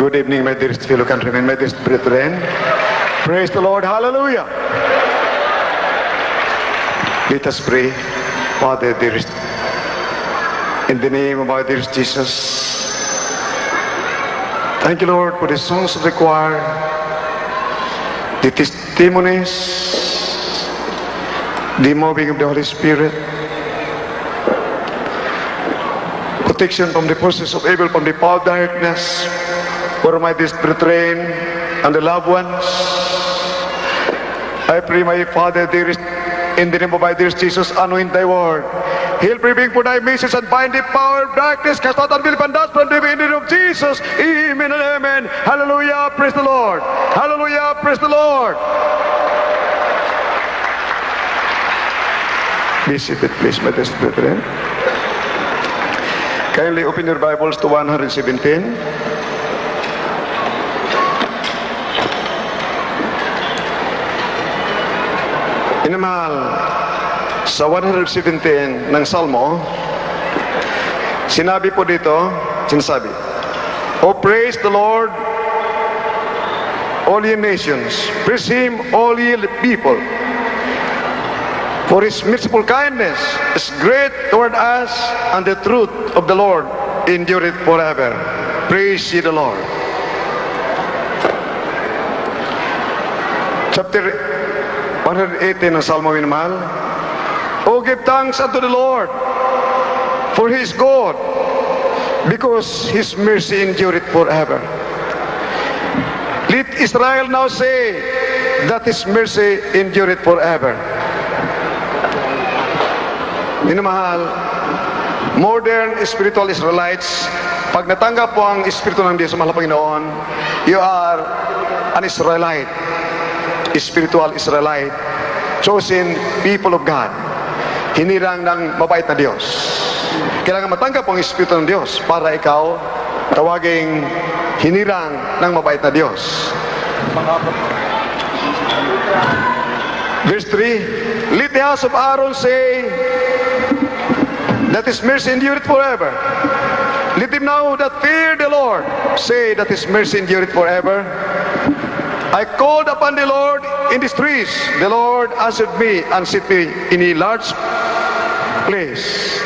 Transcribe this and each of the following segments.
Good evening, my dearest fellow countrymen, my dearest brethren. Praise the Lord. Hallelujah. Let us pray. Father, dearest, in the name of our dearest Jesus, thank you, Lord, for the songs of the choir, the testimonies, the moving of the Holy Spirit, protection from the forces of evil, from the power of darkness, for my dearest brethren and the loved ones. I pray, my Father, dearest, in the name of my dearest Jesus, anoint thy word. Heal, prevail for thy message and bind the power of darkness, cast out unbelief and dust from the in the name of Jesus. Amen and amen. Hallelujah. Praise the Lord. Hallelujah. Praise the Lord. Be seated, please, my dearest brethren. Kindly open your Bibles to 117. Inamahal, sa 117 ng Salmo, sinabi po dito, sinasabi, "Oh, praise the Lord, all ye nations. Praise Him, all ye people. For His merciful kindness is great toward us, and the truth of the Lord endureth forever." Praise ye the Lord. Chapter 118 ng Salmo, minamahal. Oh, give thanks unto the Lord, for He is good, because His mercy endureth forever. Let Israel now say that His mercy endureth forever. Minamahal, modern spiritual Israelites, pag natanggap po ang Espiritu ng Diyos sa mahal na Panginoon, you are an Israelite, spiritual Israelite, chosen people of God, hinirang ng mabait na Diyos. Kailangan matanggap ang Espiritu ng Diyos para ikaw tawaging hinirang ng mabait na Diyos. Verse 3, let the house of Aaron say that His mercy endureth forever. Let him now that fear the Lord say that His mercy endureth forever. I called upon the Lord in distress. The Lord answered me and set me in a large place.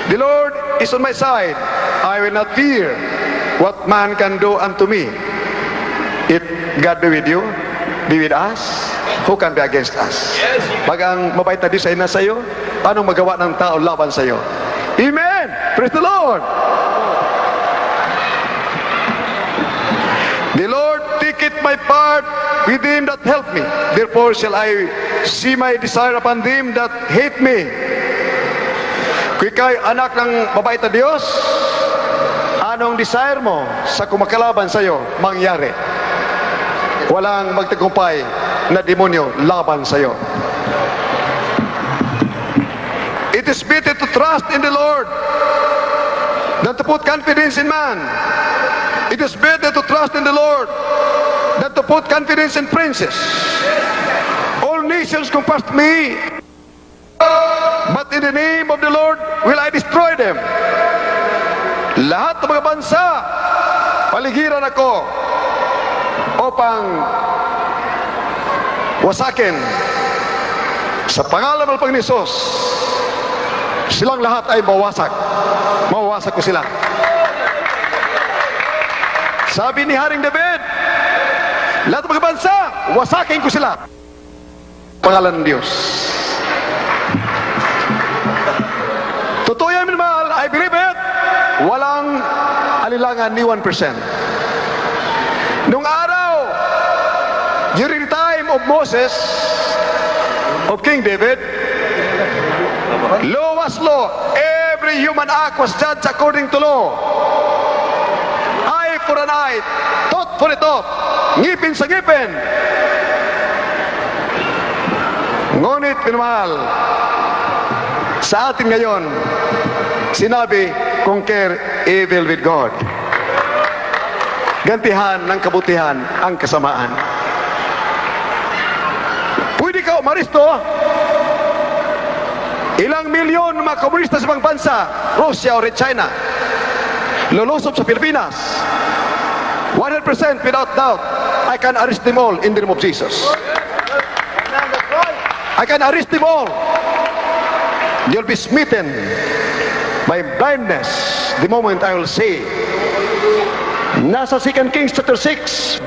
The Lord is on my side. I will not fear what man can do unto me. If God be with you, be with us, who can be against us? Pag ang mabait na Diyos ay nasa iyo, anong magawa ng tao laban sa iyo? Amen! Praise the Lord! The Lord taketh my part with them that help me. Therefore shall I see my desire upon them that hate me. Kung ikaw'y anak ng mabait na Diyos, anong desire mo sa kumakalaban sa iyo mangyari? Walang magtagumpay na demonyo laban sa iyo. It is better to trust in the Lord than to put confidence in man. It is better to trust in the Lord than to put confidence in princes. All nations compass me, but in the name of the Lord will I destroy them. Lahat ng mga bansa, paligiran ako upang wasakin. Sa pangalan ng Panginoon Hesus, silang lahat ay mawasak. Mawasak ko sila. Sabi ni Haring David, lahat ng mga bansa, wasakin ko sila. Pangalan ng Diyos. Totoo yan, minamahal, I believe it. Walang alilangan ni 1%. Nung araw, during the time of Moses, of King David, law was law. Every human act was judged according to law. Eye for an eye, tooth for a tooth, ngipin sa ngipin. Ngunit, minamahal, sa atin ngayon, sinabi, conquer evil with God. Gantihan ng kabutihan ang kasamaan. Pwede ka umaristo. Ilang milyon mga komunista sa ibang bansa, Russia o China, lulusob sa Pilipinas. 100% without doubt, I can arrest them all in the name of Jesus. I can arrest them all. You'll be smitten by blindness the moment I will say. Nasa 2 Kings chapter 6,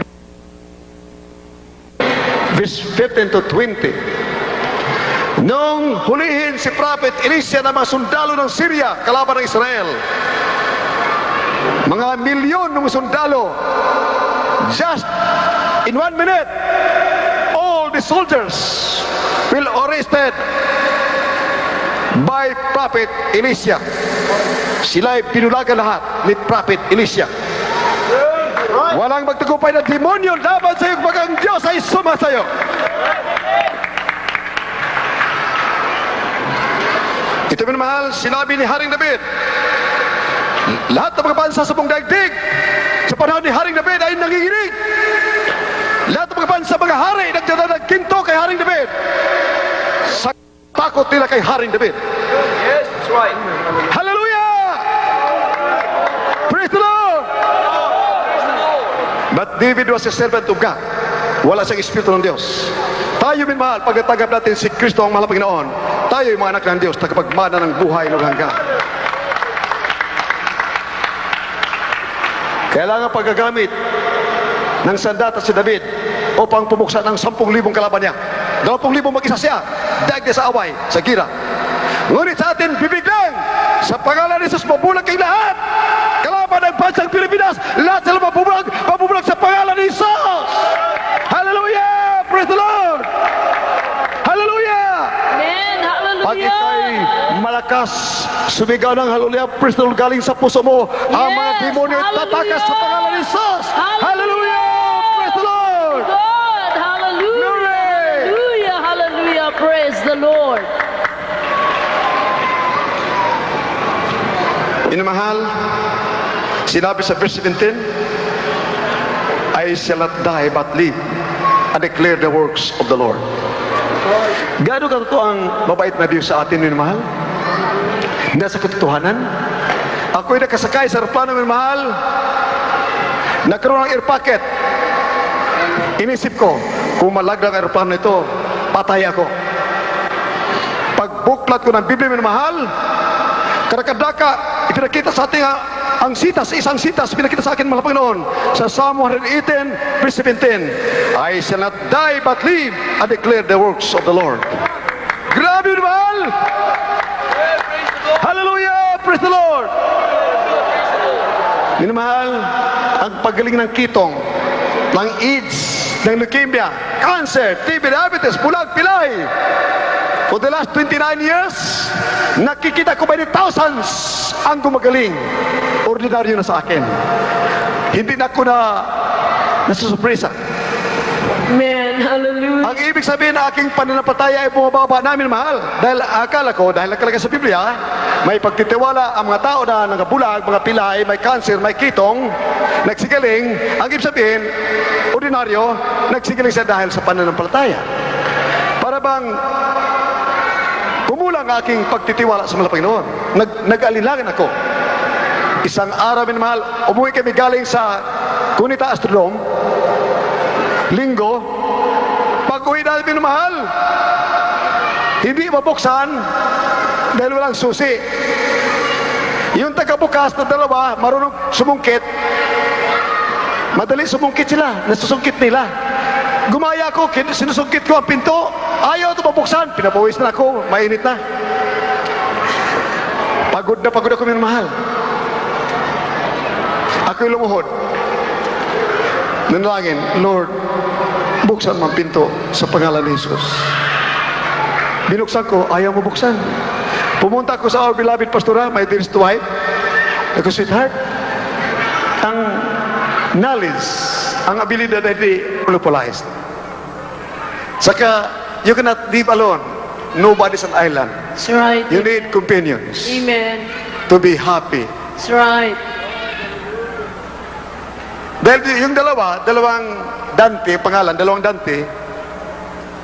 verse 15 to 20. Nung hulihin si Prophet Elisha ng mga sundalo ng Syria kalaban ng Israel, mga milyon ng sundalo, just in 1 minute, all the soldiers will arrested by Prophet Elisha. Sila'y pinulagan lahat ni Prophet Elisha. Walang magtagumpay na demonyo laban sa iyo kapag ang Diyos ay sumasayo. Ito minamahal, sinabi ni Haring David, lahat ng mga bansa sa buong daigdig sa panahon ni Haring David ay nanginginig. Lahat ng mga bansa, mga hari, nagkinto kay Haring David sa takot nila kay Haring David. Yes, that's right. Hallelujah! Praise the Lord! But David was a servant of God. Wala siyang espiritu ng Diyos. Tayo minamahal, pagkatanggap natin si Kristo ang mahal na Panginoon, tayo yung mga anak ng Diyos, tagapagmana ng buhay ng hanggan. Kailangan paggagamit ng sandata si David upang pumuksa ng 10,000 kalaban niya. 20,000 mag-isa siya, dahil sa away, sa gira. Ngunit sa atin, bibiglang, sa pangalan ni Jesus, mabulag kayong lahat. Kalaban ng bansang Pilipinas, lahat sila mabubulag sa pangalan ni Jesus. Hallelujah! Praise the Lord! Hallelujah! Amen. Hallelujah. Pag ika'y malakas, sumigaw ng hallelujah, praise the Lord, galing sa puso mo, ang mga Yes, demonyo tatakas sa pangalan ni Jesus. Hallelujah! Praise the Lord! God. Hallelujah. Glory. Hallelujah. Hallelujah. Praise the Lord. Minamahal, sinabi sa verse 17, I shall not die but live and declare the works of the Lord. Gaano ka totoo ang mabait na Diyos sa atin, minamahal? Nasa katotohanan? Ako'y nakasakay sa aeroplano, minamahal. Nagkaroon ng air pocket. Inisip ko, kung malagdag ang aeroplano ito, patay ako. Pagbuklat ko ng Biblia, minamahal, karakadaka, ipinakita sa ating ang sitas, isang sitas, pinakita sa akin, mga Panginoon, sa Psalm 118, verse 17, I shall not die but live and declare the works of the Lord. Grabe yun, mahal! Hallelujah! Praise the Lord! Minamahal, ang paggaling ng kitong, ng AIDS, ng leukemia, cancer, TB, diabetes, bulag, pilay, for the last 29 years, nakikita ko by the thousands ang gumagaling. Ordinaryo na sa akin. Hindi na ako nasusurpresa. Amen. Hallelujah. Ang ibig sabihin na aking pananampalataya ay bumababa namin, mahal. Dahil akala ko, dahil nakalagay sa Biblia, may pagtitiwala ang mga tao na nangabulag, mga pilay, may cancer, may kitong, nagsigaling. Ang ibig sabihin, ordinaryo, nagsigaling siya dahil sa pananampalataya. Para bang kumulang aking pagtitiwala sa mga Panginoon. Nag-alinlangan ako. Isang araw, minamahal, umuwi kami galing sa Cunita Astrodome, linggo. Pag-uwi namin, minamahal, hindi mabuksan dahil walang susi. Yung taga-bukas na dalawa, marunong sumungkit. Madali sumungkit sila, nasusungkit nila. Gumaya ko, sinusungkit ko ang pinto. Ayaw ito mabuksan. Pinapawis na ako, mainit na. Pagod ako, minamahal. Ako'y lumuhod. Nanalangin, Lord, buksan mo ang pinto sa pangalan ni Jesus. Binuksan ko, ayaw mo buksan. Pumunta ko sa our beloved pastora, my dearest wife. Ako, sweetheart, ang knowledge, ang abilidad ay di monopolized. Saka, you cannot live alone. Nobody's an island. That's right. You need companions Amen. to be happy. That's right. Dahil yung dalawang Dante, pangalan, dalawang Dante,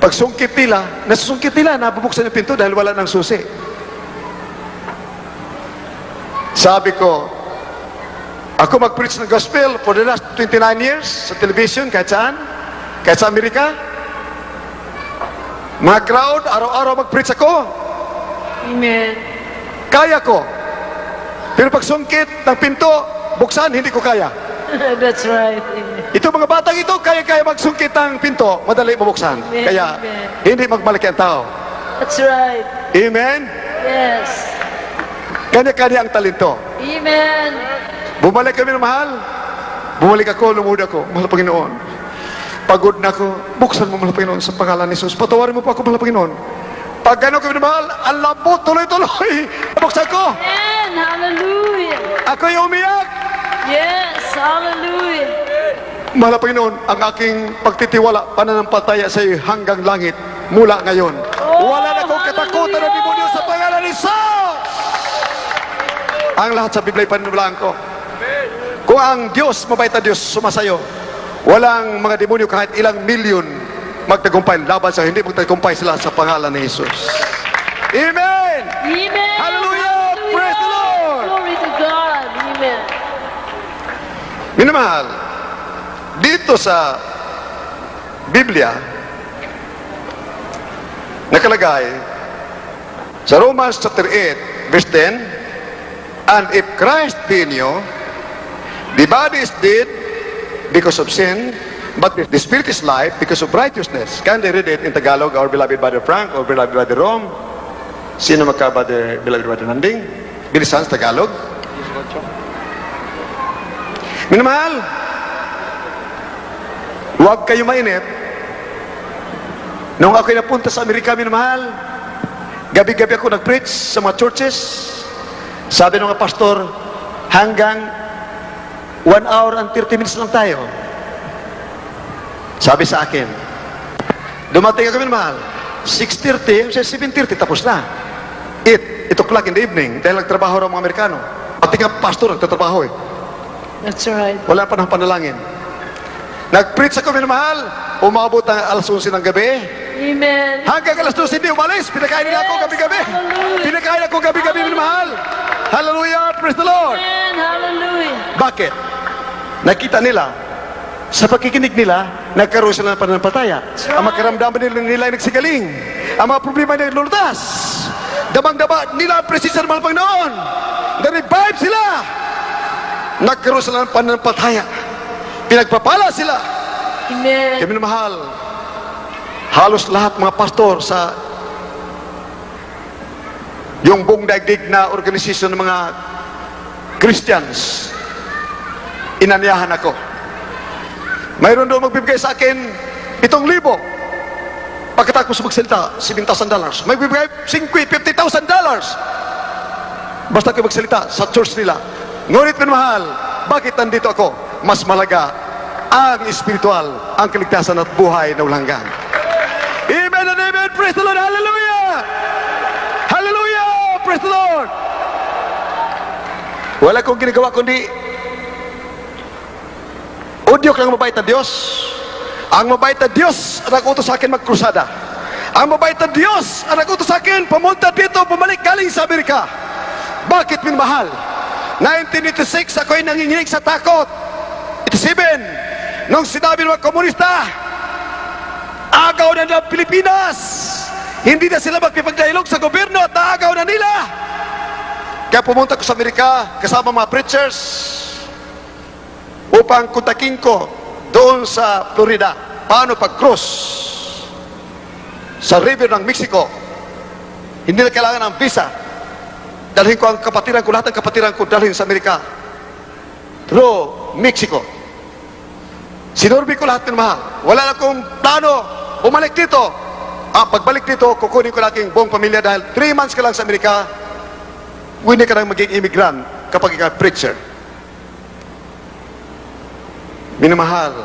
pag sungkit nila, nasusungkit nila, nabubuksan yung pinto dahil wala ng susi. Sabi ko, Ako mag-preach ng gospel for the last 29 years sa television, kahit saan, kahit sa Amerika. Mga crowd, araw-araw mag-preach ako. Amen. Kaya ko. Pero pag sungkit ng pinto, buksan, hindi ko kaya. That's right. Amen. Ito mga batang ito, kaya mag-sungkit ng pinto, madali mabuksan. Amen, Kaya, amen. hindi magmalaki ang tao. That's right. Amen? Yes. Kanya-kanya ang talento. Amen. Bumalik kami na mahal. Bumalik ako, lumud ako, mahal na Panginoon. Pagod na ako, buksan mo mahal na Panginoon sa pangalan ni Jesus. Patawarin mo po ako mahal na Panginoon. Pag gano'n kami na mahal, ang lambot, tuloy-tuloy. Buksan ko. Amen. Hallelujah. Ako yung umiyak. Yes. Hallelujah. Mahal na Panginoon, ang aking pagtitiwala, pananampalataya sa iyo hanggang langit mula ngayon. Oh, Wala na akong katakutan ng demonyo sa pangalan ni Jesus. Ang lahat sa Biblia paniniwalaan ko. Kung ang Diyos, mabait na Diyos, sumasayo, walang mga demonyo kahit ilang milyon magtagumpay laban sa hindi magtagumpay sila sa pangalan ni Jesus. Amen! Amen. Hallelujah! Praise the Lord! Glory to God. Amen. Minamahal, dito sa Biblia, nakalagay sa Romans chapter 8, verse 10, and if Christ be in you, the body is dead because of sin, but the spirit is life because of righteousness. Can they read it in Tagalog, our beloved Brother Frank, or beloved Brother Rom? Sino magka-Brother, beloved Brother Nanding? Bilisan sa Tagalog. Minamahal, huwag kayo mainip. Nung ako'y napunta sa Amerika, minamahal, gabi-gabi ako nag-preach sa mga churches. Sabi ng mga pastor, hanggang 1 hour and 30 minutes lang tayo. Sabi sa akin, dumating ako minamahal, 6:30, 7:30, tapos na. 8 o'clock in the evening, dahil nagtrabaho ng mga Amerikano. Pati nga pastor, nagtatrabaho eh. That's right. Wala pa ng panalangin. Nag-preach ako minamahal, umabot ng alas 11 ng gabi. Amen. Hanggang alas 12 hindi umalis. Pinakain nila ako Yes, gabi-gabi. hallelujah. Pinakain ako gabi-gabi minamahal. Hallelujah, praise the Lord. Amen. Hallelujah. Bakit? Nakita nila, sa pakikinig nila, nagkaroon sila ng pananampalataya. Ang makaramdaman nila ay nagsigaling. Ang mga problema nila lulutas. Damang-dama nila ang presensya ng mga Panginoon. Na-revive sila. Nagkaroon sila ng pananampalataya. Pinagpapala sila. Amen. Kaya minamahal, halos lahat mga pastor sa yung buong daigdig na organisasyon ng mga Christians, inanyahan ako. Mayroon doon magbibigay sa akin 7,000. Pagkatapos magsalita, $7,000. May bibigay $50,000. Basta kayo magsalita sa church nila. Ngunit minamahal, bakit nandito ako? Mas malaga ang espiritual, ang kaligtasan at buhay na walang hanggan. Amen and amen. Praise the Lord. Hallelujah. Hallelujah. Praise the Lord. Wala kong ginagawa kundi udyok ng mabait na Diyos. Ang mabait na Diyos ang nag-utos sa akin magkrusada. Ang mabait na Diyos ang nag-utos sa akin pumunta dito, bumalik galing sa Amerika. Bakit minamahal? 1986 ako'y nanginginig sa takot. 87 nung sinabi ng mga komunista, agaw na ng Pilipinas, hindi na sila magpipagdialog sa gobyerno at naagaw na nila. Kaya pumunta ko sa Amerika kasama mga preachers upang kontakin ko doon sa Florida paano pag-cross sa river ng Mexico. Hindi na kailangan ng visa. Dalhin ko ang kapatiran ko, lahat ng kapatiran ko dalhin sa Amerika through Mexico. Sinurbi ko lahat ng mahal. Wala na akong plano bumalik dito. Pagbalik dito, kukunin ko laking buong pamilya dahil 3 months ka lang sa Amerika, hindi ka nang maging immigrant kapag ikaw preacher. Minamahal,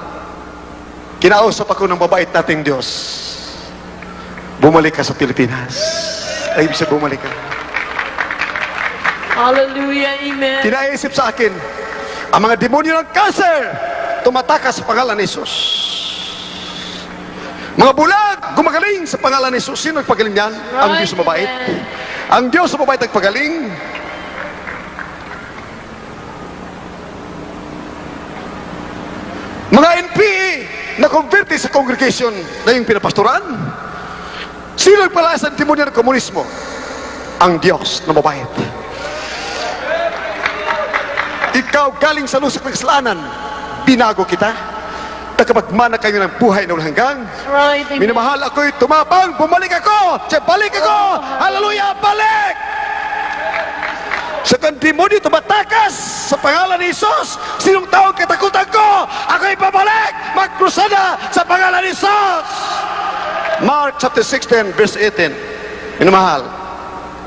kinausap ako ng mabait nating Diyos. Bumalik ka sa Pilipinas. Ay, ibig sabihin bumalik ka. Hallelujah. Amen. Kinaisip sa akin, ang mga demonyo ng cancer, tumatakas sa pangalan ni Jesus. Mga bulag, gumagaling sa pangalan ni Jesus. Sino nagpagaling yan? Ang Diyos na mabait. Amen. Ang Diyos na mabait nagpagaling. Mga NPE na converted sa congregation na yung pinapastoran. Sino pala sa demonyo ng komunismo? Ang Diyos na mabait. Ikaw galing sa lusak ng kasalanan, binago kita. Nakapagmana kayo ng buhay na walang hanggang. That's right. Amen. Minamahal ako'y tumapang, bumalik ako. Balik ako. Hallelujah, balik. Sa kang demonyo tumatakas sa pangalan ni Jesus, sinong taong katakutan ko, ako'y babalik, magkrusada sa pangalan ni Jesus. Mark chapter 16 verse 18. Minamahal,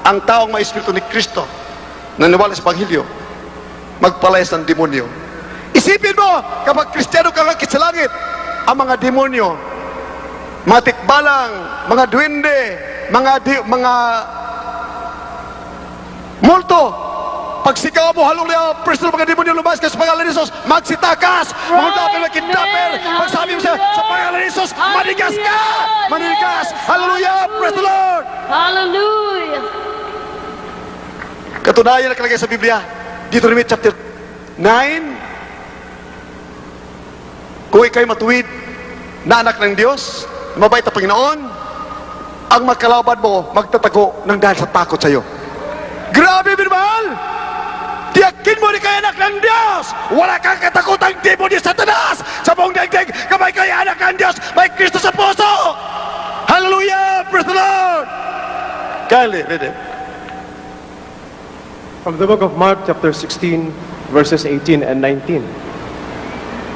ang taong may espiritu ni Kristo naniwala sa Ebanghelyo, magpalayas ng demonyo. Isipin mo, kapag Kristiyano ka langit sa langit, ang mga demonyo, mga tikbalang, mga duwende, mga multo, pag sigaw mo, hallelujah, praise the Lord, mga demonyo lumas ka sa pangalan ni Jesus, magsitakas, mga dapper na kidnapper, pag sabi mo sa pangalan ni Jesus, manigas ka, manigas, hallelujah, praise the Lord. Hallelujah. Katunayan na kalagay sa Biblia, Deuteronomy chapter 9, kung ikaw'y matuwid na anak ng Diyos, mabait na Panginoon, ang magkalaban mo, magtatago ng dahil sa takot sa iyo. Grabe, minamahal! Tiyakin mo ni kayo anak ng Diyos! Wala kang katakutang demonyo Satanas! Sa buong daigdig, kamay kayo anak ng Diyos, may Kristo sa puso! Hallelujah! Praise the Lord! Kylie, read it. From the book of Mark, chapter 16, verses 18 and 19.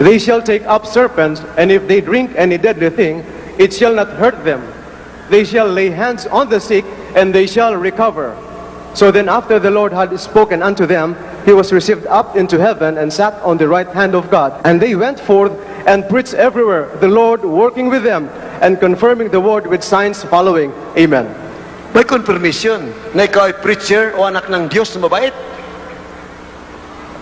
They shall take up serpents, and if they drink any deadly thing, it shall not hurt them. They shall lay hands on the sick, and they shall recover. So then after the Lord had spoken unto them, he was received up into heaven, and sat on the right hand of God. And they went forth, and preached everywhere, the Lord working with them, and confirming the word with signs following. Amen. May confirmation na ikaw ay preacher o anak ng Diyos na mabait.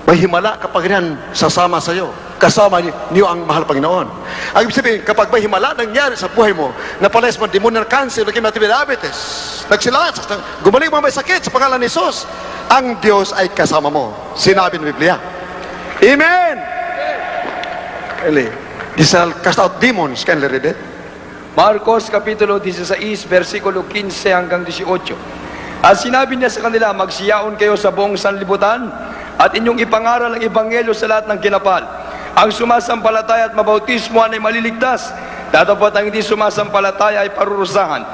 May himala kapag yan sasama sa iyo. Kasama niyo ang mahal Panginoon. Ang ibig sabihin, kapag may himala nangyari sa buhay mo, napalayas mo demonyo ng cancer, naging diabetes, nagsilas, gumaling mo may sakit sa pangalan ni Jesus, ang Diyos ay kasama mo. Sinabi ng Biblia. Amen! Eli, they shall cast out demons. Can you read it? Marcos Kapitulo 16, versikulo 15 hanggang 18. At sinabi niya sa kanila, magsiyaon kayo sa buong sanlibutan at inyong ipangaral ang ebanghelyo sa lahat ng kinapal. Ang sumasampalataya at mabautismohan ay maliligtas, datapot ang hindi sumasampalataya ay parurusahan.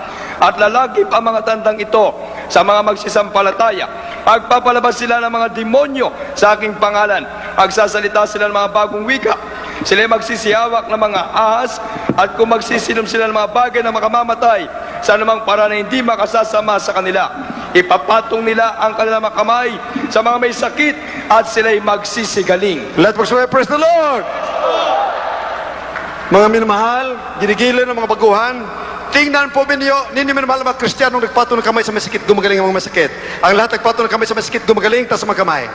At lalagip ang mga tandang ito sa mga magsisampalataya. Magpapalabas sila ng mga demonyo sa aking pangalan. Magsasalita sila ng mga bagong wika. Sila magsisiyawak ng mga ahas, at kung magsisinom sila ng mga bagay na makamamatay, sa anumang paraan na hindi makasasama sa kanila, ipapatong nila ang kanilang mga kamay sa mga may sakit, at sila'y magsisigaling. Let us praise the Lord! Mga minamahal, ginigilan ng mga baguhan, tingnan po ninyo minamahal ng mga Kristiyanong nagpatong ng kamay sa may sakit, gumagaling ang mga may sakit. Ang lahat nagpatong ng kamay sa may sakit, gumagaling, tas sa mga kamay.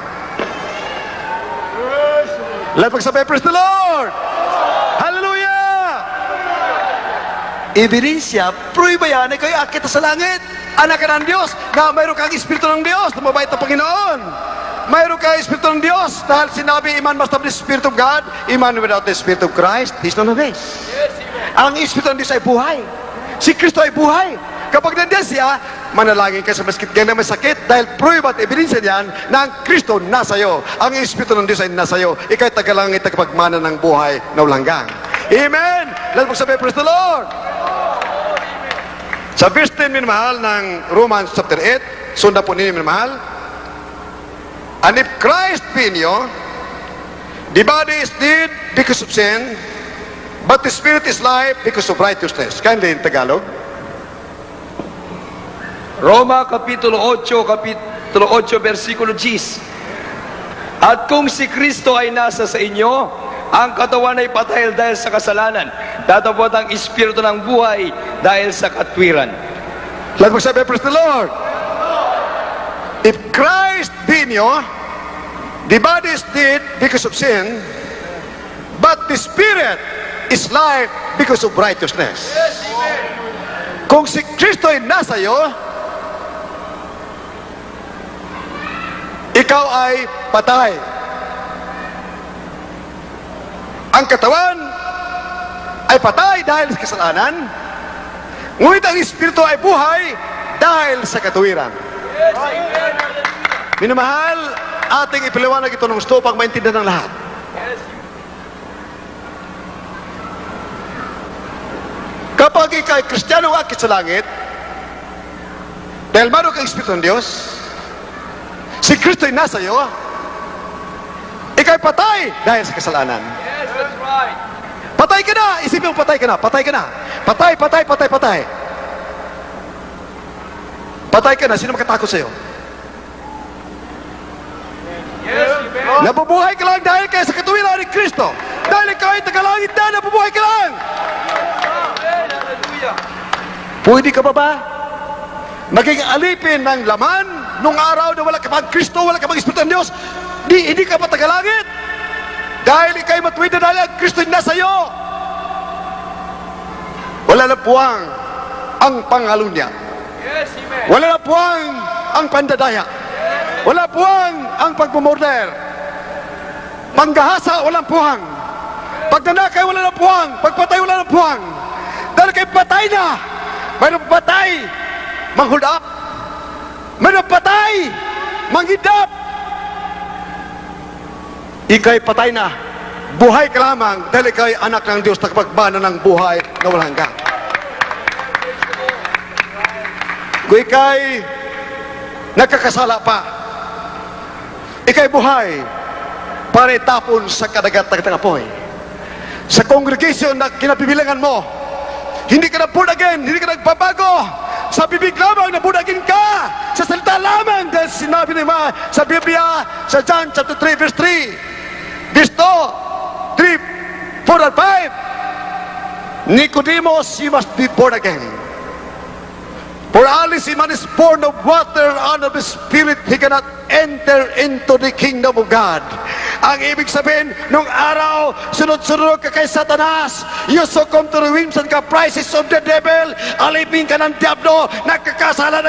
Let us praise the Lord! Hallelujah! Ebidensya, pruiba yan, ikaw akit sa langit. Anak ka ng Diyos, na mayroon kang Espiritu ng Diyos, na mabait na Panginoon. Mayroon kang Espiritu ng Diyos, dahil sinabi, iman must have the Spirit of God, iman without the Spirit of Christ, he's none of this. Ang Espiritu ng Diyos ay buhay. Si Kristo ay buhay. Kapag nandiyan siya, manalangin ka sa maskit ganyan may sakit, dahil pruiba at ebidensya niyan na ang Kristo nasa iyo. Ang Espiritu ng Diyos ay nasa iyo. Ika'y tagalangit at kapagmana ng buhay na ulanggang. Amen! Let us sabi, praise the Lord! Sa verse 10, minamahal, ng Romans chapter 8, sundan po ninyo, minamahal. And if Christ be in you, the body is dead because of sin, but the Spirit is life because of righteousness. Kindly in Tagalog. Roma Kapitulo 8, versikulo 10. At kung si Kristo ay nasa sa inyo, ang katawan ay patay dahil sa kasalanan, datapot ang Espiritu ng buhay dahil sa katwiran. Let us say, praise the Lord. If Christ be in you, the body is dead because of sin, but the Spirit is life because of righteousness. Kung si Kristo ay nasa iyo, ikaw ay patay. Ang katawan ay patay dahil sa kasalanan, ngunit ang espiritu ay buhay dahil sa katuwiran. Minamahal, ating ipaliwanag ito ng gusto upang maintindihan ng lahat. Kapag ikay Kristiyano akit sa langit, dahil meron kang Espiritu ng Diyos, si Kristo ay nasa iyo, ikay patay dahil sa kasalanan. Yes, that's right. Patay ka na! Isipin mo, patay ka na, patay ka na. Patay, patay, patay, patay. Patay ka na, sino makatakot sa iyo? Yes, amen. Nabubuhay ka lang dahil kaya sa katuwiran ni Kristo. Dahil ikaw ay tagalangit na, nabubuhay ka lang. Amen. Hallelujah. Pwede ka ba ba maging alipin ng laman nung araw na wala ka pang Kristo, wala ka pang Espiritu ng Diyos? Hindi ka pa tagalangit. Dahil ikay matuwid na dahil ang Kristo na sa iyo. Wala na puwang ang pangalunya. Yes, amen. Wala na puwang ang pandadaya. Wala puwang ang pagmumorder. Panggahasa, walang puwang. Pagdanakay, wala na puwang. Pagpatay, wala na puwang. Dahil kay patay na. Mayroon patay, manghuld up. Mayroon patay, manghidap. Ikay patay na. Buhay ka lamang dahil ikay anak ng Diyos na kapagbana ng buhay na walang hanggan. Kung ikay nagkakasala pa, ikay buhay para itapon sa kadagat-dagat ng apoy. Sa congregation na kinabibilangan mo, hindi ka na born again, hindi ka nagbabago. Sa bibig lamang na born again ka, sa salita lamang dahil sinabi ni Ma sa Biblia, sa John chapter 3 verse 3, verse 2, 3, 4 and 5, Nicodemus, you must be born again. For unless a man is born of water and of the Spirit, he cannot enter into the kingdom of God. Ang ibig sabihin, nung araw, sunod-sunod ka kay Satanas, you succumb to the whims and caprices of the devil, alipin ka ng diablo, nagkakasala,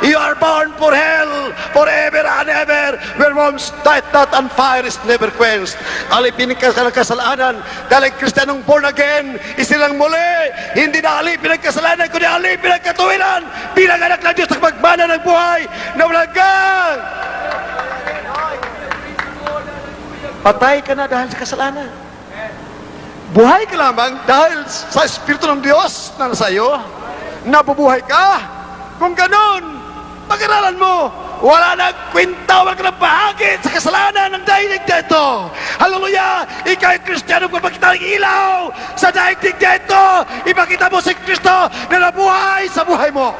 you are bound for hell, forever and ever, where worms died not and fire is never quenched. Alipin ka ng kasalanan, dahil Kristiyanong born again, isilang muli, hindi na alipin ang kasalanan, kundi alipin ang katuwiran, bilang anak ng Diyos na pagbana ng buhay, na walang hanggan. Patay ka na dahil sa kasalanan. Buhay ka lamang dahil sa Espiritu ng Diyos na nasa iyo. Nabubuhay ka. Kung ganun, pag-aralan mo, wala na kwenta, wala ka na bahagi sa kasalanan ng daigdig dito. Hallelujah! Ikaw ay Kristiyano, kung pakita ng ilaw sa daigdig dito, ipakita mo si Kristo na nabuhay sa buhay mo.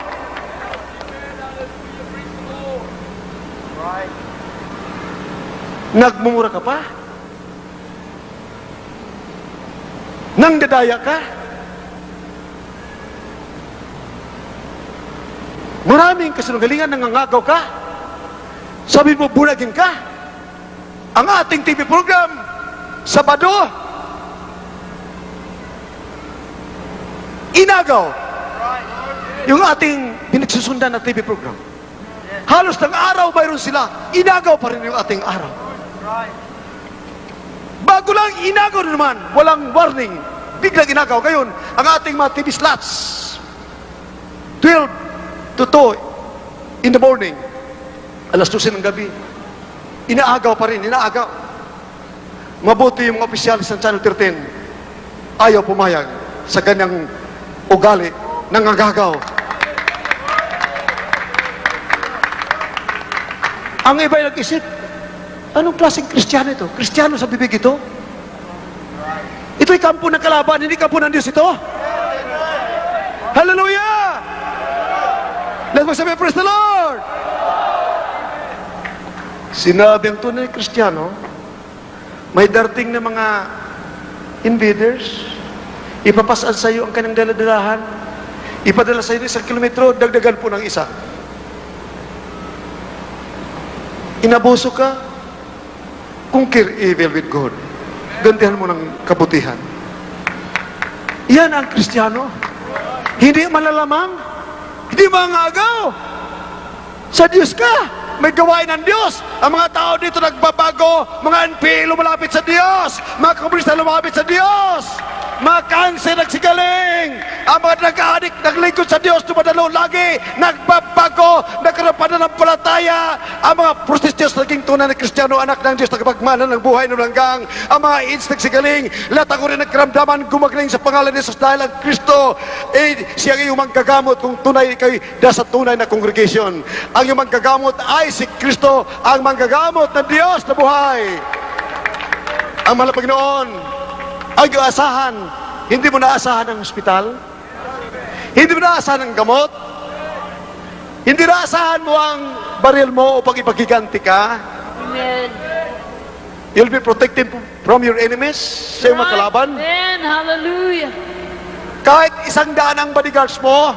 Nagmumura ka pa? Nang dadaya ka? Maraming kasinungalingan, nangangagaw ka? Sabi mo, bunagin ka? Ang ating TV program, Sabado, inagaw. Yung ating pinagsusundan na TV program. Halos ng araw mayroon sila, inagaw pa rin yung ating araw. Bago lang, inagaw na naman, walang warning, biglang inagaw. Ngayon, ang ating mga TV slots, 12 to 2 in the morning, alas 12 ng gabi, inaagaw pa rin, inaagaw. Mabuti yung mga opisyalis ng Channel 13, ayaw pumayag sa ganyang ugali ng agagaw. Ang iba ay nag-isip, anong klaseng Kristiyano ito? Kristiyano sa bibig ito? Ito'y kampo ng kalaban, hindi kampo ng Diyos ito? Hallelujah! Let's magsabi, praise the Lord! Sinabi ang tunay Kristiyano, may darating na mga invaders, ipapasal sa iyo ang kanyang daladalahan, ipadala sa iyo 1 kilometro, dagdagan po ng isa. Inabuso ka, conquer evil with good. Gantihan mo ng kabutihan. Yan ang Kristiyano. Hindi malalamang, hindi mangagaw. Sa Diyos ka. may gawain ng Diyos. Ang mga tao dito nagbabago, mga NPA lumalapit sa Diyos, mga komunista lumapit sa Diyos, mga cancer nagsigaling, ang mga nag-aadik naglingkod sa Diyos, dumadalo lagi, nagbabago, nagkaroon pa na ng palataya, ang mga prostitutes naging tunay na Kristiyano, anak ng Diyos, nagpagmana ng buhay ng hanggang, ang mga AIDS nagsigaling, lahat ako rin nagkaramdaman, gumagaling sa pangalan ni Jesus dahil ang Kristo, siya ang iyong manggagamot kung tunay kayo nasa tunay na congregation. Ang iyong manggagamot ay si Kristo, ang manggagamot ng Diyos na buhay. Ang mahal na Panginoon, ang iyong asahan, hindi mo naasahan ang ospital, hindi mo naasahan ang gamot, hindi naasahan mo ang baril mo upang ipaghiganti ka. Amen. You'll be protected from your enemies sa iyong mga kalaban. Amen. Hallelujah. Kahit 100 ang bodyguards mo,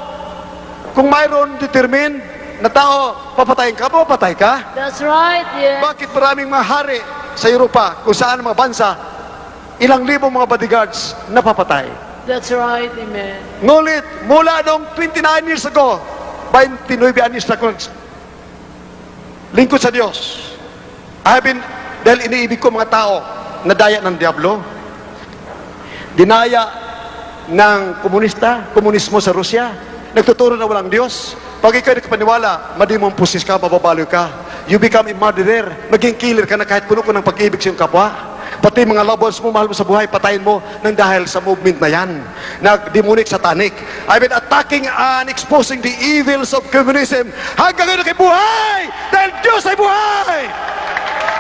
kung mayroon determined na tao, papatayin ka, papatay ka. That's right. Yeah. Bakit maraming mga hari sa Europa, kung saan mga bansa, ilang libong mga bodyguards napapatay? That's right. Amen. Ngunit, mula noong 29 years ago, 29 anyos na ako lingkod sa Diyos. Dahil iniibig ko mga tao na daya ng Diablo, dinaya ng komunismo sa Rusya, nagtuturo na walang Diyos. Pag ikaw nakapaniwala, madimong pusis ka, mababalo ka. You become a murderer, maging killer ka na kahit puno ko ng pag-ibig sa iyong kapwa. Pati mga loved ones mo, mahal mo sa buhay, patayin mo nang dahil sa movement na yan, na demonic satanic. I've been attacking and exposing the evils of communism hanggang ngayon kay buhay dahil Diyos ay buhay.